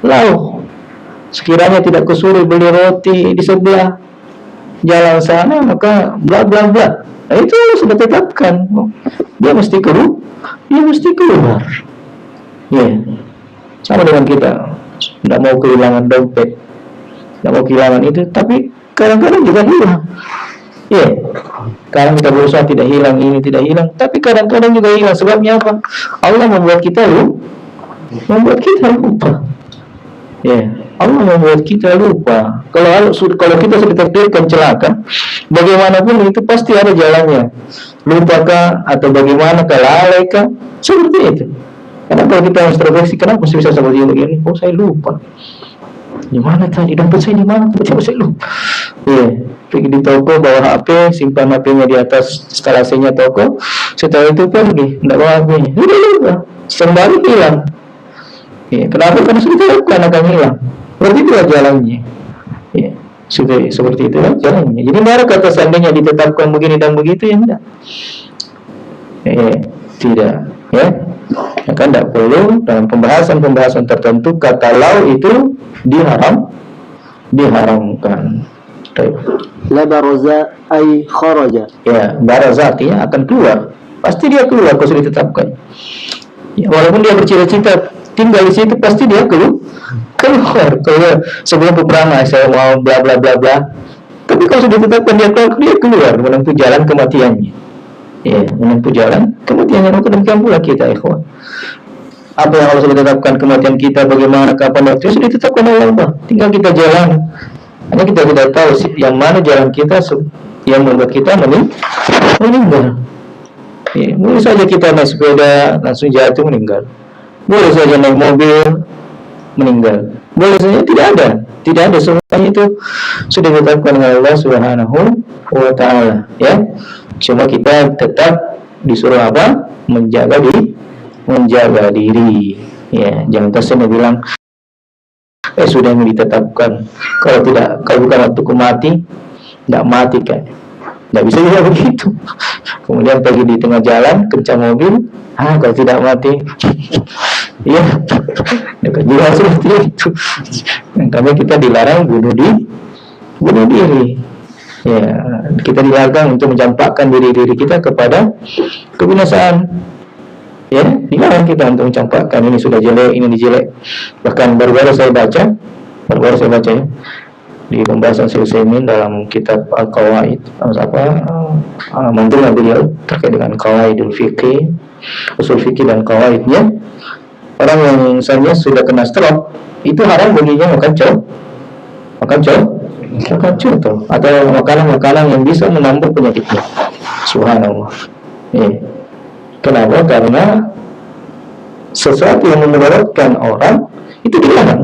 lau sekiranya tidak kusuruh beli roti di sebelah jalan sana, maka bla bla bla. Nah, itu sudah tetapkan. Dia mesti keluar. Ya. Sama dengan kita. Tidak mau kehilangan dompet, tidak mau kehilangan itu, tapi kadang-kadang juga hilang. Ya. Kadang kita berusaha tidak hilang, ini tidak hilang, tapi kadang-kadang juga hilang. Sebabnya apa? Allah membuat kita lupa. Ya, Allah membuat kita lupa. Kalau kita sudah takdirkan celaka, bagaimanapun itu pasti ada jalannya. Lupakah atau bagaimana, lalai kah? Seperti itu. Karena kalau kita introspeksi, kenapa bisa seperti ini? Oh, saya lupa. Di mana tadi dompet saya, di mana? Tiba-tiba saya lupa. Ya, pergi di toko bawa HP, simpan HP-nya di atas instalasinya toko. Setelah itu pergi, tidak bawa HP-nya. Sudah lupa. Sembari hilang. Ya, kenapa? Karena sudah ditetapkan akan hilang. Berarti itulah jalannya. Ya, sudah seperti itulah jalannya. Jadi baru kata seandainya ditetapkan begini dan begitu, ya tidak. Tidak. Ya, kan tidak perlu dalam pembahasan tertentu kata lau itu diharamkan. La baraza ay kharaja. Ya, baraza artinya akan keluar. Pasti dia keluar kalau sudah ditetapkan. Ya, walaupun dia bercita-cita tinggal di situ, pasti dia keluar. Kalau sebelum peperangan saya mau bla bla bla bla, tapi kalau sudah ditetapkan dia keluar menempuh jalan kematiannya. Ya, menempuh jalan kematiannya. Maka demikian pula kita, ikhwan. Apa yang Allah sudah tetapkan kematian kita, bagaimana, kapan waktu, sudah ditetapkan oleh Allah. Tinggal kita jalan. Hanya kita tidak tahu yang mana jalan kita yang membuat kita meninggal. Ya, boleh saja kita naik sepeda langsung jatuh meninggal. Boleh saja naik mobil meninggal. Boleh saja tidak ada. Semuanya itu sudah ditetapkan oleh Allah Subhanahu wa taala, ya. Cuma kita tetap disuruh apa? Menjaga diri. Ya, jangan tersenyum bilang sudah ditetapkan. Kalau bukan waktuku mati, tidak mati kan. Tidak bisa juga begitu. Kemudian pergi di tengah jalan, kencang mobil, kalau tidak mati. Iya, dekat juga seperti itu. Karena kita dilarang bunuh diri. Ya, kita dilarang untuk mencampakkan diri kita kepada kebinasaan. Ya, dilarang kita untuk mencampakkan ini sudah jelek, ini jelek. Bahkan baru-baru saya baca ya, di pembahasan Sulaiman dalam kitab Al-Qawaid, mantulah beliau terkait dengan qawaidul fiqih, usul fikih dan qawaidnya. Orang yang misalnya sudah kena stroke, itu haram baginya makan contoh atau makanan-makanan yang bisa menambah penyakitnya. Subhanallah. Kenapa? Karena sesuatu yang memudaratkan orang itu dilarang.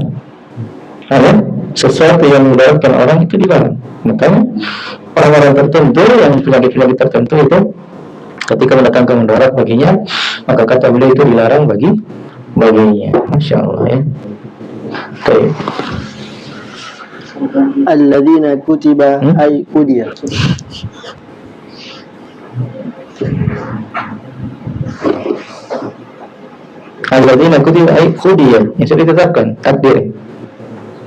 Sesuatu yang memudaratkan orang itu dilarang. Makanya orang-orang tertentu yang penyakit-penyakit tertentu itu ketika mendatangkan mudarat baginya, maka kata beliau itu dilarang baginya. Masya Allah, ya. Okay. Alladzina kutiba ay kudiya. Alladzina kutiba ay kudiya, yang sudah ditetapkan takdir.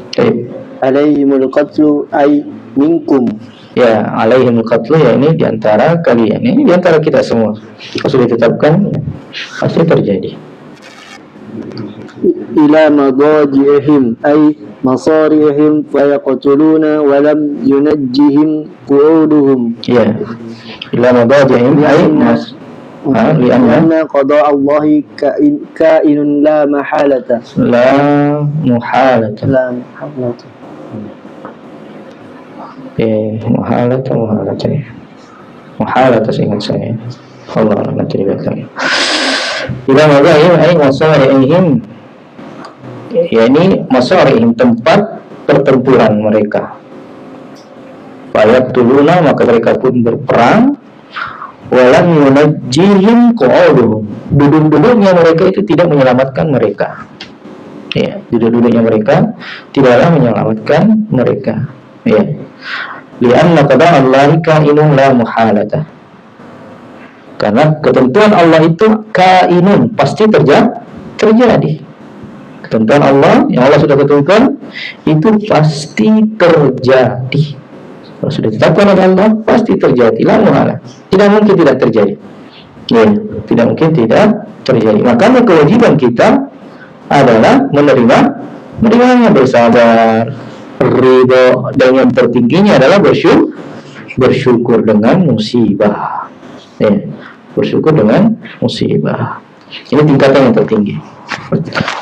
Okay. Alaihimul qatlu ay minkum. Ya, alaihimul qatlu, ya ini diantara kalian, ini diantara kita semua. Kalau sudah ditetapkan, ya, pasti terjadi. Ila madaji'ihim ay masarihim fayaqtuluna walam yunajjihim qu'uduhum. Ya, ila madaji'ihim ay lianna qada Allahi kainun la mahalata. La muhalata. La mahalata. Muhalata ya. Muhalata seingat saya. Allah nanti dikatakan. Ila magaim masarihim. Ya ini masarihim, tempat pertempuran mereka. Fayaqtuluna, maka mereka pun berperang. Walam yunajjihim qa'uduhum, duduk-duduknya mereka itu tidak menyelamatkan mereka. Ya, duduk-duduknya mereka tidaklah menyelamatkan mereka. Ya. Lianna qada Allahi kainun la muhalata. Karena ketentuan Allah itu kainun, pasti terjadi. Ketentuan Allah yang Allah sudah tentukan itu pasti terjadi. Kalau sudah ditetapkan oleh Allah pasti terjadi. La muhala, tidak mungkin tidak terjadi. Ya, tidak mungkin tidak terjadi. Makanya kewajiban kita adalah menerimanya, bersabar, ridho, dan yang tertingginya adalah bersyukur dengan musibah. Ya, bersyukur dengan musibah. Ini tingkatan yang tertinggi.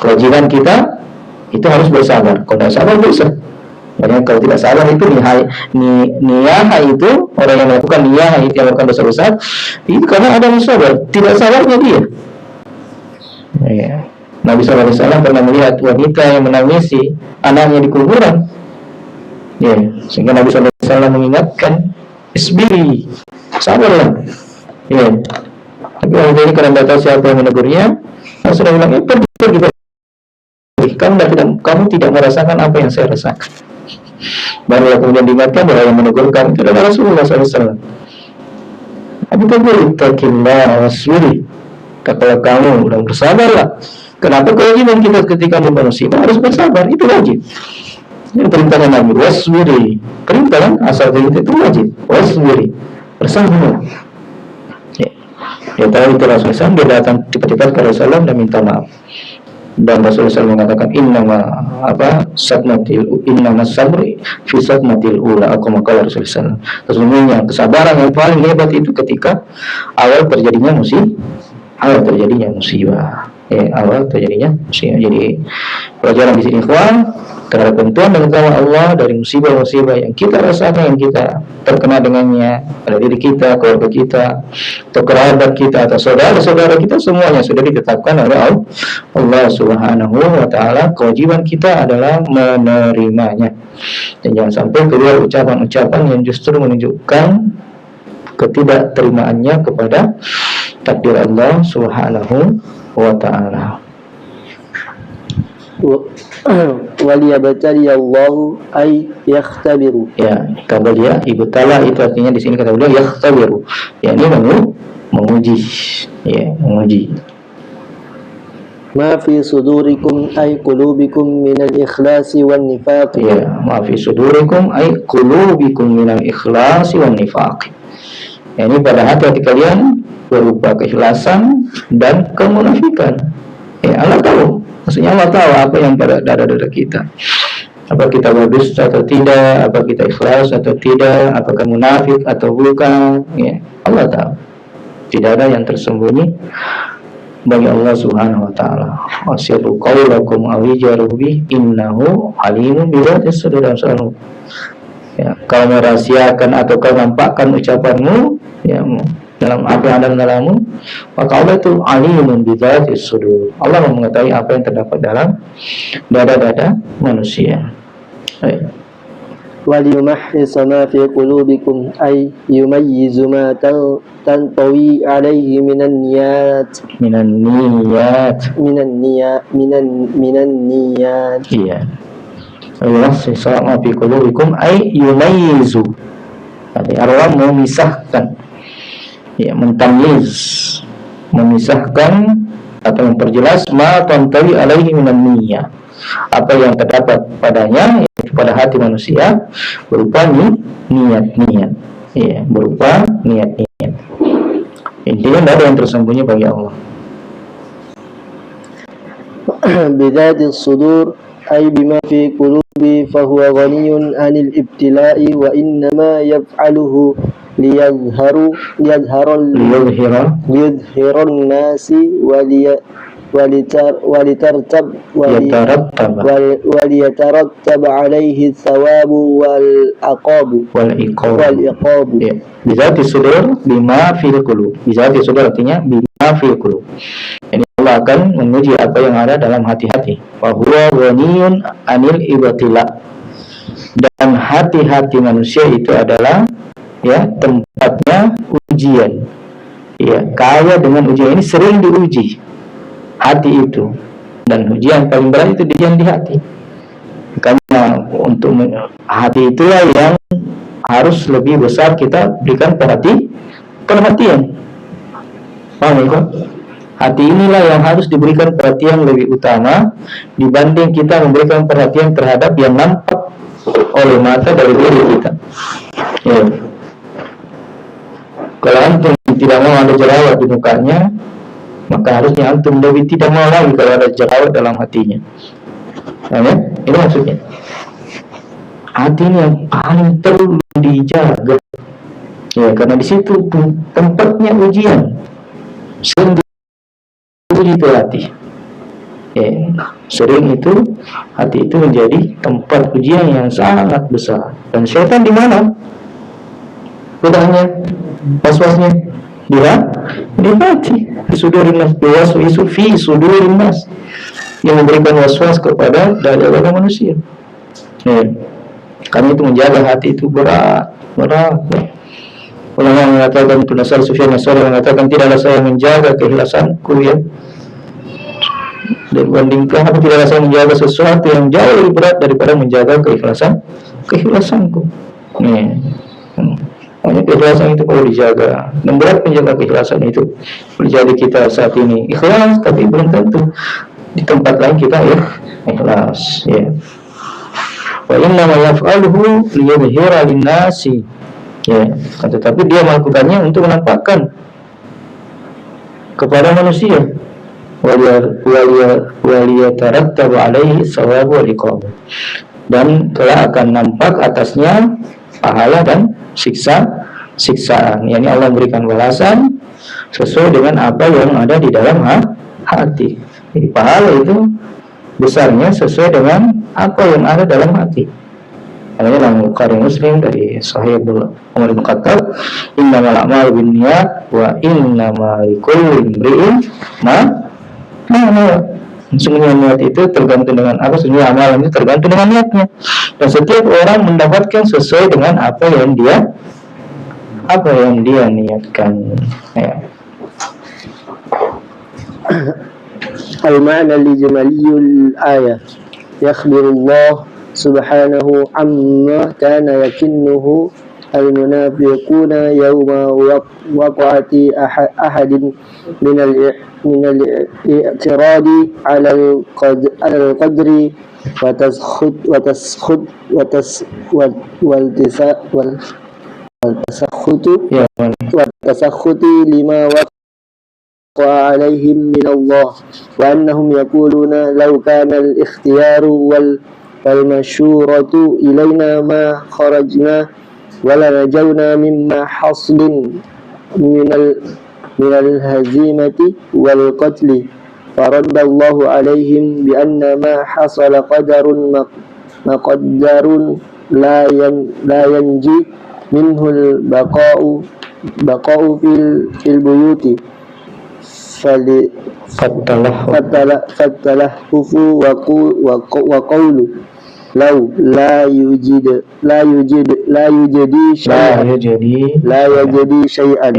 Kewajiban kita itu harus bersabar. Kalau tidak sabar dosa. Makanya kalau tidak sabar itu niyaha itu, orang yang melakukan niyaha itu yang melakukan dosa besar itu karena ada sabar. Tidak sabarnya dia. Ya. Nabi SAW pernah melihat wanita yang menangisi anaknya di kuburan. Ya, sehingga Nabi SAW mengingatkan, isbiri, sabarlah. Ya. Tapi wanita ini karena tidak tahu siapa yang menegurnya, Nabi sudah bilang, pergi. Kamu tidak merasakan apa yang saya rasakan. Baru kemudian diingatkan bahwa yang menegur kamu itu adalah Rasulullah SAW. Tapi ittaqillah wasbiri, kalau kamu udah bersabarlah. Kenapa kewajiban kita ketika musibah harus bersabar? Itu wajib. Ini perintahnya Nabi, wasbiri. Perintah kan asal itu wajib. Wasbiri, bersabar. Ya tahu itu Rasulullah SAW, dia datang cepat-cepat ke Rasulullah dan minta maaf. Dan Rasulullah SAW mengatakan innama sabri fi sadmatil ula, aku maka Rasulullah SAW. Sesungguhnya kesabaran yang paling hebat itu ketika awal terjadinya musibah. Awal terjadinya musibah. Jadi pelajaran di sini ikhwan, terhadap bantuan dan tawar Allah dari musibah-musibah yang kita rasakan, yang kita terkena dengannya pada diri kita, keluarga kita, atau kerabat kita, atau saudara-saudara kita, semuanya sudah ditetapkan oleh Allah Subhanahu wa Ta'ala. Kewajiban kita adalah menerimanya, dan jangan sampai keluar ucapan-ucapan yang justru menunjukkan ketidakterimaannya kepada takdir Allah Subhanahu wa Ta'ala. Waliyabtaliyallahu ay yakhtabiru. Ya, kata dia ibtala itu artinya di sini kata beliau yakhtabiru, yakni menguji. Ya, menguji. Ma fi sudurikum ay qulubikum minal ikhlasi wan nifaq. Ya, ma fi sudurikum ay qulubikum minal ikhlasi wan nifaq. Ya, ini pada hati kalian berupa keikhlasan dan kemunafikan. Ya, Allah tahu. Maksudnya Allah tahu apa yang pada dada-dada kita. Apa kita berdusta atau tidak, apa kita ikhlas atau tidak, apakah munafik atau bukan. Ya, Allah tahu. Tidak ada yang tersembunyi bagi Allah Subhanahu wa Ta'ala. Wasirru qawlakum aw jaru bi innahu alimun bi dzati sudur. Ya, kau merahasiakan atau kau nampakkan ucapanmu, ya, dalam apa yang ada dalammu, maka Allah itu alimun bi dzati sudur. Allah mengetahui apa yang terdapat dalam dada-dada manusia. Baik. Wal yumahhis ma fi qulubikum ay yumayyizu ma tantawi alaihi minan niyat. Iya. Yumahhis ma fi qulubikum ay yumayyizu. Arwah memisahkan, ya, mentamyiz, memisahkan atau memperjelas ma tantawi alaihi minan niyat, apa yang terdapat padanya, yaitu pada hati manusia berupa niat-niat, ya, berupa niat-niat. Intinya tidak ada yang tersembunyi bagi Allah. Bidzati sudur ay bima fi qulubi fa huwa ghaniyun 'anil ibtila'i wa innama yaf'aluhu liyadhharun nasi waliyatartab alaihi thawabu wal iqabu. Ya. Bizati sudur bima fil qulub. Bizati sudur artinya bima fil qulub. Ini Allah akan menguji apa yang ada dalam hati-hati. Wa huwa ghaniyun anil ibtila. Dan hati-hati manusia itu adalah ya tempatnya ujian. Ya, kaya dengan ujian, ini sering diuji hati itu, dan ujian paling berat itu ujian di hati. Karena untuk hati itulah yang harus lebih besar kita berikan perhatian. Paham ya? Hati inilah yang harus diberikan perhatian lebih utama dibanding kita memberikan perhatian terhadap yang nampak oleh mata dari diri kita. Ya. Kalau antum tidak mau ada jerawat di mukanya, maka harusnya antum lebih tidak mau lagi kalau ada jerawat dalam hatinya. Ya, ini maksudnya. Hati ini yang paling perlu dijaga. Ya, karena di situ tempatnya ujian. Sering diuji itu hati. Ya, sering itu hati itu menjadi tempat ujian yang sangat besar. Dan syaitan di mana? Godanya, was-wasnya di hati, di sudurin nas, waswisu fi sudurin nas, yang memberikan was-was kepada dada manusia. Ya. Karena itu menjaga hati itu berat. Ulama mengatakan, Nasr Sufyan Nasr mengatakan, tidaklah saya menjaga keikhlasanku ya, dibandingkan aku tidaklah saya menjaga sesuatu yang jauh lebih berat daripada menjaga keikhlasanku. Nih. Hanya keikhlasan itu perlu dijaga, dan berat menjaga keikhlasan itu. Jadi kita saat ini ikhlas, tapi belum tentu di tempat lain kita ikhlas. Ya. Wa inna ma yaf'aluhu liyudhhira lin-nasi. Ya, tetapi dia melakukannya untuk menampakkan kepada manusia. Waliyatarattabu alaihi thawabu wal iqab. Dan telah akan nampak atasnya pahala dan siksaan. Yani Allah memberikan balasan sesuai dengan apa yang ada di dalam hati. Jadi pahala itu besarnya sesuai dengan apa yang ada dalam hati. Karena dalam Bukhari Muslim dari Sahih Umar bin Khattab, innamal a'malu binniyat wa innamal likulli imri'in ma nawa. Sesungguhnya niat itu tergantung dengan apa, sesungguhnya amalan itu tergantung dengan niatnya. Dan setiap orang mendapatkan sesuai dengan apa yang dia niatkan. Ya. Al-ma'na al-jamaliyul ayah yakhbirullah subhanahu amma kana yakinnuhu al-munafiquna yawma waqa'ati ahadin min al-i'tiradi ala al-qadri wa tasakhuti lima waqa'a alaihim min Allah wa annahum yaquluna law kana al-ikhtiyaru wal mashuratu ilayna ma kharajna wala najawna mimma haslin minal hazimati wal qatli faraddallahu alaihim bi anna ma hasala qadarun maqaddarun la yanji minhul baqa'u fil buyuti fattalahu wa qawlu law la yujidi syai'an.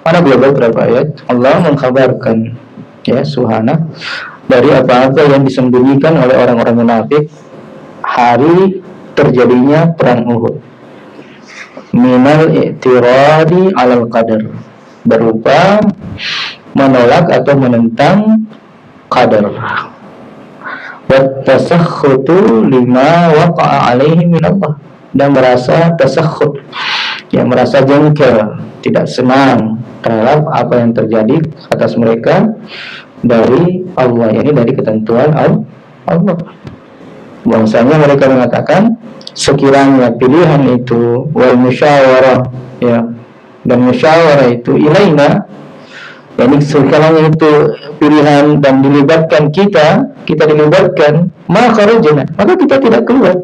Pada beberapa ayat Allah mengkabarkan ya subhana dari apa-apa yang disembunyikan oleh orang-orang munafik hari terjadinya perang Uhud. Minal i'tiradi alal qadar, berupa menolak atau menentang qadar. Wa tasakhutu lima waqa'a alaihi min Allah, dan merasa tasakhut, yang merasa jengkel, tidak senang terhadap apa yang terjadi atas mereka dari Allah, yakni dari ketentuan Allah. Bangsanya mereka mengatakan sekiranya pilihan itu wal musyawarah ya dan musyawarah itu ilaina, yani sekarang itu pilihan dan dilibatkan kita dilibatkan, maka kita tidak keluar.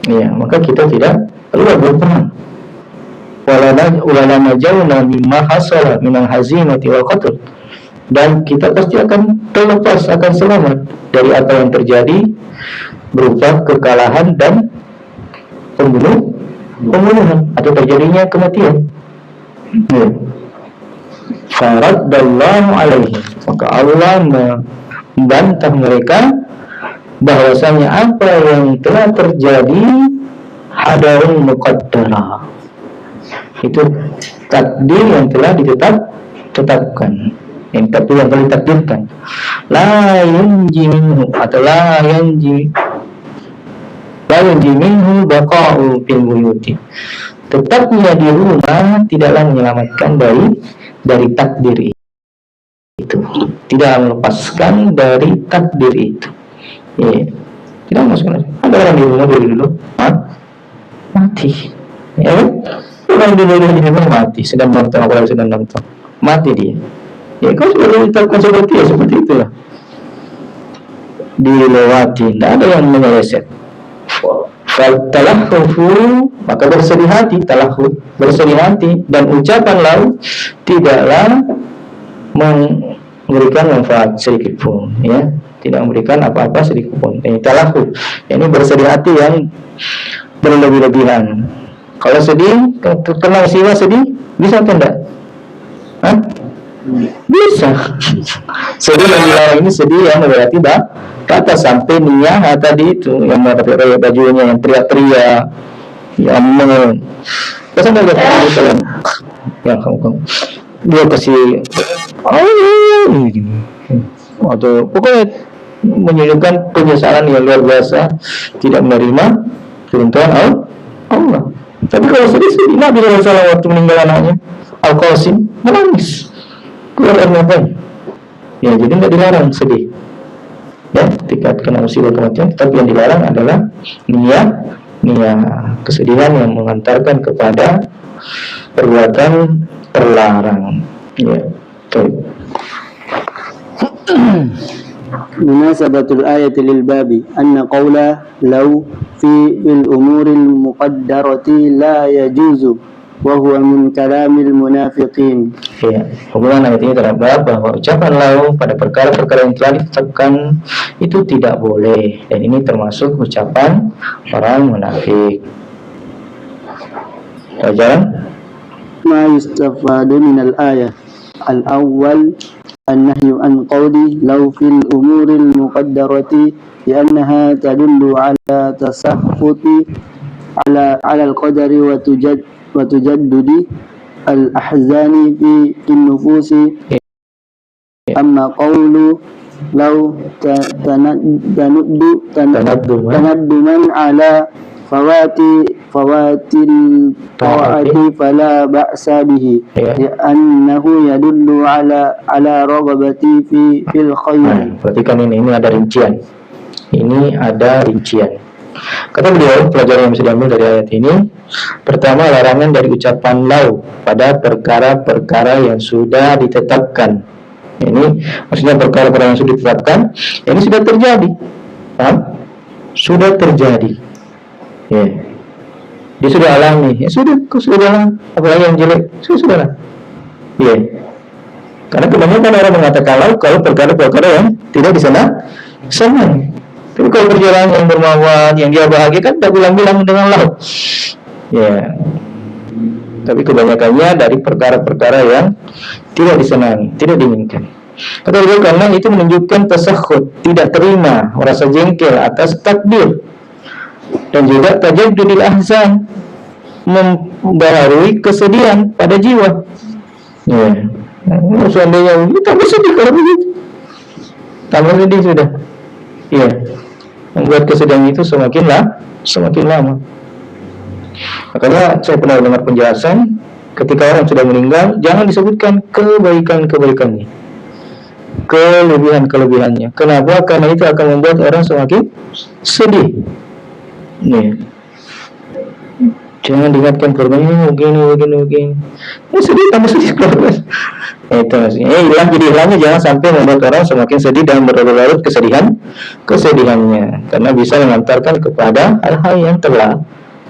Ya, maka kita tidak keluar berperang. Walana najawna mimma hasala minal hazimati wal qatl, dan kita pasti akan terlepas, akan selamat dari apa yang terjadi berupa kekalahan dan pembunuhan atau terjadinya kematian. Ya. Faraddallahu alaihi, maka Allah membantah mereka bahwasanya apa yang telah terjadi hadarun muqaddara, itu takdir yang telah ditetapkan, yang telah ditakdirkan. La yunji minhu atau la yunji minhu baqa'u fil buyuti, tetapnya di rumah tidaklah menyelamatkan dari takdir itu, tidak melepaskan dari takdir itu. Ya, tidak masuk. Ada orang di rumah dulu mati, ya kan? Orang dulu di rumah mati, sedang nonton, mati dia. Ya, kalau sudah ditetapkan seperti itulah, dilewati, tidak ada yang menyeleset. Talahhu, maka bersedih hati, bersedih hati, dan ucapan lau tidaklah memberikan manfaat sedikit pun, ya, tidak memberikan apa-apa sedikit pun. Ini talahhu, ini bersedih hati yang berlebih-lebihan. Kalau sedih, pernah siwa sedih, bisa atau tidak? Hah? Bisa. Sedih yang dilarang ini sedih yang berarti kata sampai niyah tadi itu, yang pakai bajunya yang teriak-teriak, yang pesan dari kalian, yang kamu dia kasih atau pokoknya menunjukkan penyesalan yang luar biasa, tidak menerima perintah Allah. Tapi kalau sedih Nabi SAW waktu meninggal anaknya Al-Qasim menangis keluar air matanya. Ya, jadi tidak dilarang sedih, ya, ketika kena musibah kematian. Tapi yang dilarang adalah niat kesedihan yang mengantarkan kepada perbuatan terlarang. Ya, baik. Munasabatul ayat lil babi anna qawla law fi al umuril muqaddarati la yajuzu wa huwa min kalamil munafiqin. Ya, hubungan ayat ini terhadap bahwa ucapan lau pada perkara-perkara yang telah ditetapkan itu tidak boleh, dan ini termasuk ucapan orang munafik. Pelajaran Ma yustafadu min al-ayah al-awwal an-nahyu an qawli law fil umuril muqaddarati li'annaha tadullu ala tasahhuti ala al-qadari wa tujaddudi al-ahzani fi nufusi. Amma qawlu law tanadduman ala fawatil ta'ati fala ba'sa bihi li'annahu yadullu ala raghabati fil khair. Perhatikan ini ada rincian. Ini ada rincian. Kata beliau, pelajaran yang bisa diambil dari ayat ini, pertama, larangan dari ucapan lau pada perkara-perkara yang sudah ditetapkan. Ini maksudnya perkara-perkara yang sudah ditetapkan, ini sudah terjadi, sudah terjadi. Ya. Dia sudah alami, ya sudah, apalagi yang jelek, sudah lah. Ya. Karena kebanyakan orang mengatakan kalau perkara-perkara yang tidak di sana. Tapi kalau perjalanan yang bermawat, yang dia bahagia, kan tidak bilang-bilang dengan laut. Ya. Tapi kebanyakannya dari perkara-perkara yang tidak disenangi, tidak diinginkan. Kata beliau, karena itu menunjukkan tasakhut, tidak terima, merasa jengkel atas takdir, dan juga tajaddudil ahzan, membaharui kesedihan pada jiwa. Ya. Nah, seandainya tambah sedih kalau begitu, tambah sedih sudah. Ya. Membuat kesedihan itu semakin lama. Makanya saya pernah dengar penjelasan, ketika orang sudah meninggal, jangan disebutkan kebaikan-kebaikannya, kelebihan-kelebihannya. Kenapa? Karena itu akan membuat orang semakin sedih. Nih. Jangan diingatkan korbannya begini. Sedih, tambah sedih keluarga. Itu maksudnya. Hilang, jadi hilangnya jangan sampai membuat orang semakin sedih dan berlarut kesedihannya, karena bisa mengantarkan kepada hal-hal yang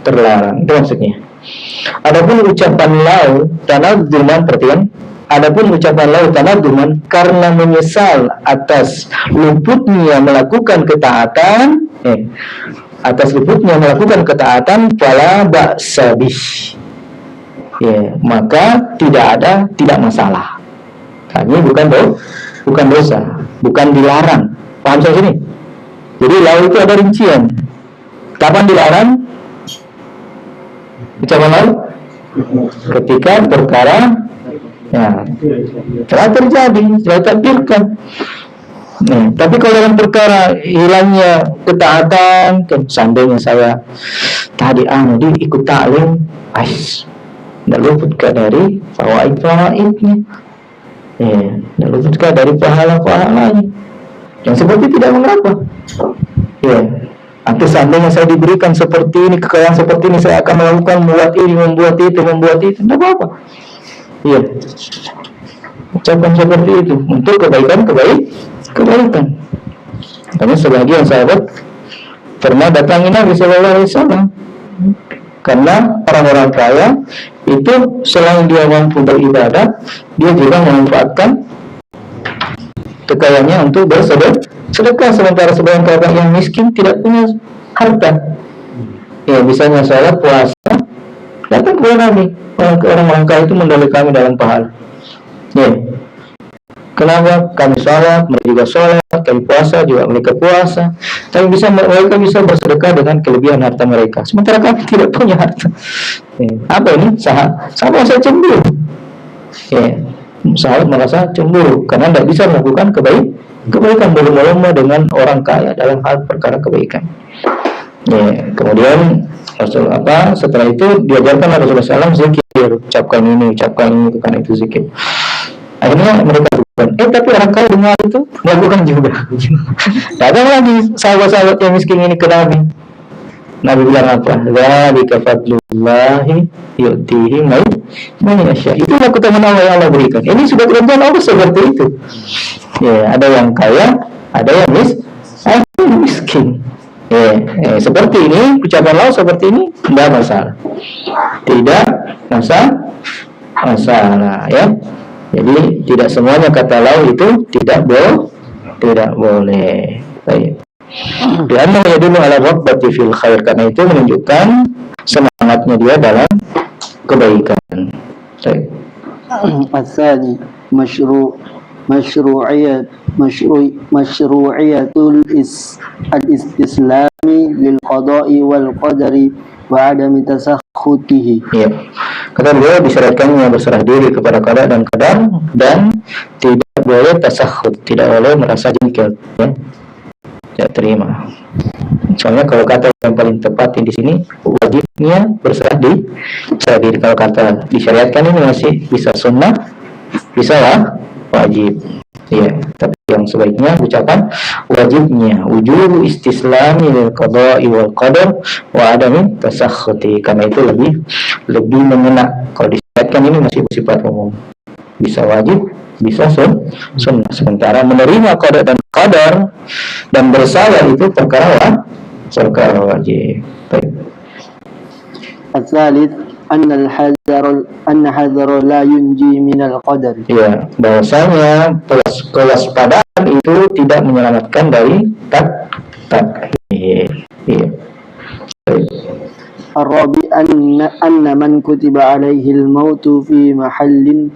terlarang. Itu maksudnya. Adapun ucapan lau tanadzuman, perhatikan. Adapun ucapan lau tanadzuman karena menyesal atas luputnya melakukan ketaatan, fala ba'sa bih. Ya, maka tidak masalah. Ini bukan dosa, bukan dilarang. Paham saya sini? Jadi lau itu ada rincian. Kapan dilarang? Ucapan lau ketika perkara telah terjadi, telah takdirkan. Tapi kalau dalam perkara hilangnya ketaatan, seandainya saya tadi ikut taklim, tidak luputkan dari fawaid-fawaidnya, tidak luputkan dari pahala-pahalanya. Yang seperti tidak mengapa. Atau seandainya saya diberikan seperti ini, kekayaan seperti ini, saya akan melakukan membuat itu, tidak apa-apa. Ucapan seperti itu untuk kebaikan. Karena sebagian sahabat pernah datangi Nabi Sallallahu Alaihi Wasallam, karena orang-orang kaya itu selain dia mampu beribadah, dia juga memanfaatkan kekayaannya untuk bersedekah, sementara sebagian kerabat yang miskin tidak punya harta. Misalnya sholat, puasa, datang kepada Nabi. Orang-orang kaya itu mendahului kami dalam pahala. Kenapa? Kami sholat, mereka juga sholat, kami puasa, juga mereka puasa. Tapi mereka bisa bersedekah dengan kelebihan harta mereka, sementara kami tidak punya harta. Apa ini? Sama saya cemburu. Sahabat merasa cemburu karena tidak bisa melakukan kebaikan, berlomba-lomba dengan orang kaya dalam hal perkara kebaikan. Kemudian setelah itu diajarkan Rasulullah SAW zikir, ucapkan ini, bukan itu zikir. Akhirnya mereka lakukan. Tapi orang kaya dengar itu melakukan juga. Datang lagi sahabat-sahabat yang miskin ini ke Nabi. Nabi bilang apa? Dzalika fadlullahi yu'tihi man yasha. Itulah keutamaan yang Allah berikan. Ini sudah ketentuan Allah seperti itu. Ada yang kaya, ada yang miskin. Seperti ini, ucapan Allah seperti ini tidak masalah. Tidak masalah, ya. Jadi tidak semuanya kata lau itu tidak boleh. Baik. Karena dulu ala rabbati fil khair, karena itu menunjukkan semangatnya dia dalam kebaikan. Baik. Asani masyru'iyatul istislami lil qada'i wal qadari wa adami tasakhutihi. Kata beliau disyaratkannya berserah diri kepada qada dan qadar, dan tidak boleh tasakhut, tidak boleh merasa jengkel, tidak terima. Soalnya kalau kata yang paling tepat di sini wajibnya berserah diri. Kalau kata disyariatkan ini masih bisa sunnah, bisa wajib. Tapi yang sebaiknya ucapan wajibnya wujubu istislami lil qada'i wal qadar wa adami tasakhuti, karena itu lebih mengena. Kalau disyariatkan ini masih bersifat umum, bisa wajib, bisa sunnah. Sementara menerima qada dan qadar dan bersalah itu perkara wajib. Baik. Al-thalith anna hadhara la yunji minal qadar. Bahwasanya kewaspadaan itu tidak menyelamatkan dari takdir. Ar-rabi anna man kutiba alaihi al-mautu fi mahallin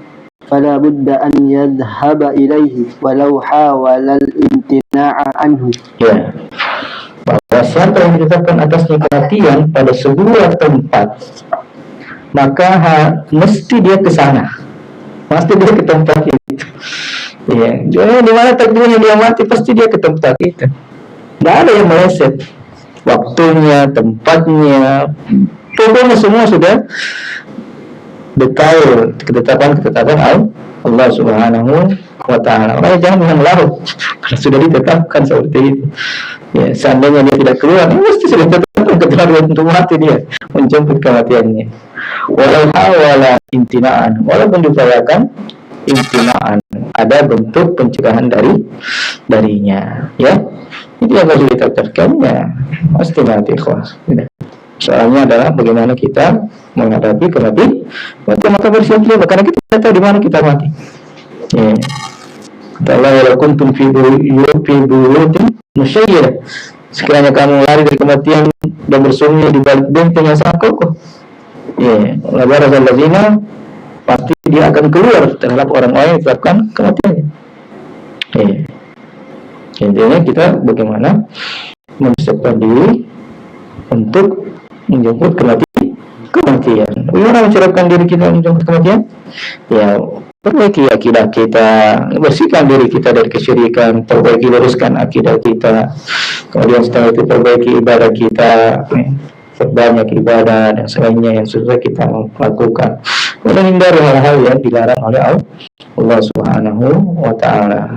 fala budda an yadhhaba ilaihi walau hawala al-imtina'a anhu. Bahwa siapa yang ditetapkan atasnya kematian pada sebuah tempat, maka mesti dia ke sana, pasti dia ke tempat itu. Jadi di mana takdirnya dia mati, pasti dia ke tempat itu. Tidak ada yang meleset. Waktunya, tempatnya, pokoknya semua sudah detail, ketetapan Allah Subhanahu wa ta'ala. Makanya jangan dengan larut, karena sudah ditetapkan seperti itu. Ya, seandainya dia tidak keluar, mesti sudah ditetapkan keterlaluan untuk mati dia, menjemput kematiannya. Walau hawala intinaan, walaupun diupayakan intinaan, ada bentuk pencegahan darinya, ya. Itu yang harus ditetapkan, ya, pasti mati, ikhlas. Soalnya adalah bagaimana kita menghadapi kematian, maka bersiap-siap karena kita tidak tahu di mana kita mati. Ya. Allah walaupun kuntum fi buyutin musyayyirah, sekiranya kamu lari dari kematian dan bersembunyi di balik benteng yang sangat kokoh, ya, labarazal ladzina, pasti dia akan keluar terhadap orang-orang yang ditetapkan kematiannya. Ya. Intinya kita bagaimana mempersiapkan diri untuk menjemput kematian. Bagaimana mencerahkan diri kita menjemput kematian? Ya, perbaiki akidah kita, bersihkan diri kita dari kesyirikan, perbaiki luruskan akidah kita. Kemudian setelah itu perbaiki ibadah kita, perbanyak ibadah dan sebagainya yang sudah kita lakukan. Kemudian hindari hal-hal yang dilarang oleh Allah Subhanahu wa Ta'ala.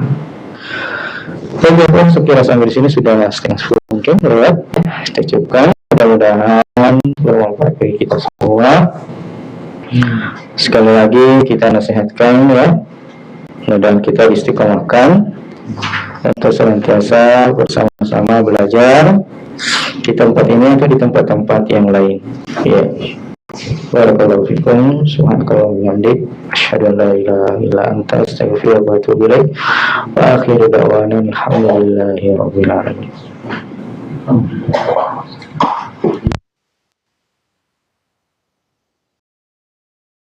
Jadi sekira sampai di sini sudah setengah 10 mungkin, lewat. Kita cukupkan. Mudah-mudahan bermanfaat bagi kita semua. Sekali lagi kita nasihatkan, ya, mudah-mudahan kita istiqomahkan untuk senantiasa bersama-sama belajar di tempat ini atau di tempat-tempat yang lain. Ya. Barakallahu fikum, subhanakallah wa bihamdik, asyhadu an la ilaha illa anta, astaghfiruka wa atubu ilaik. Wa akhiru da'wana alhamdulillahi rabbil alamin.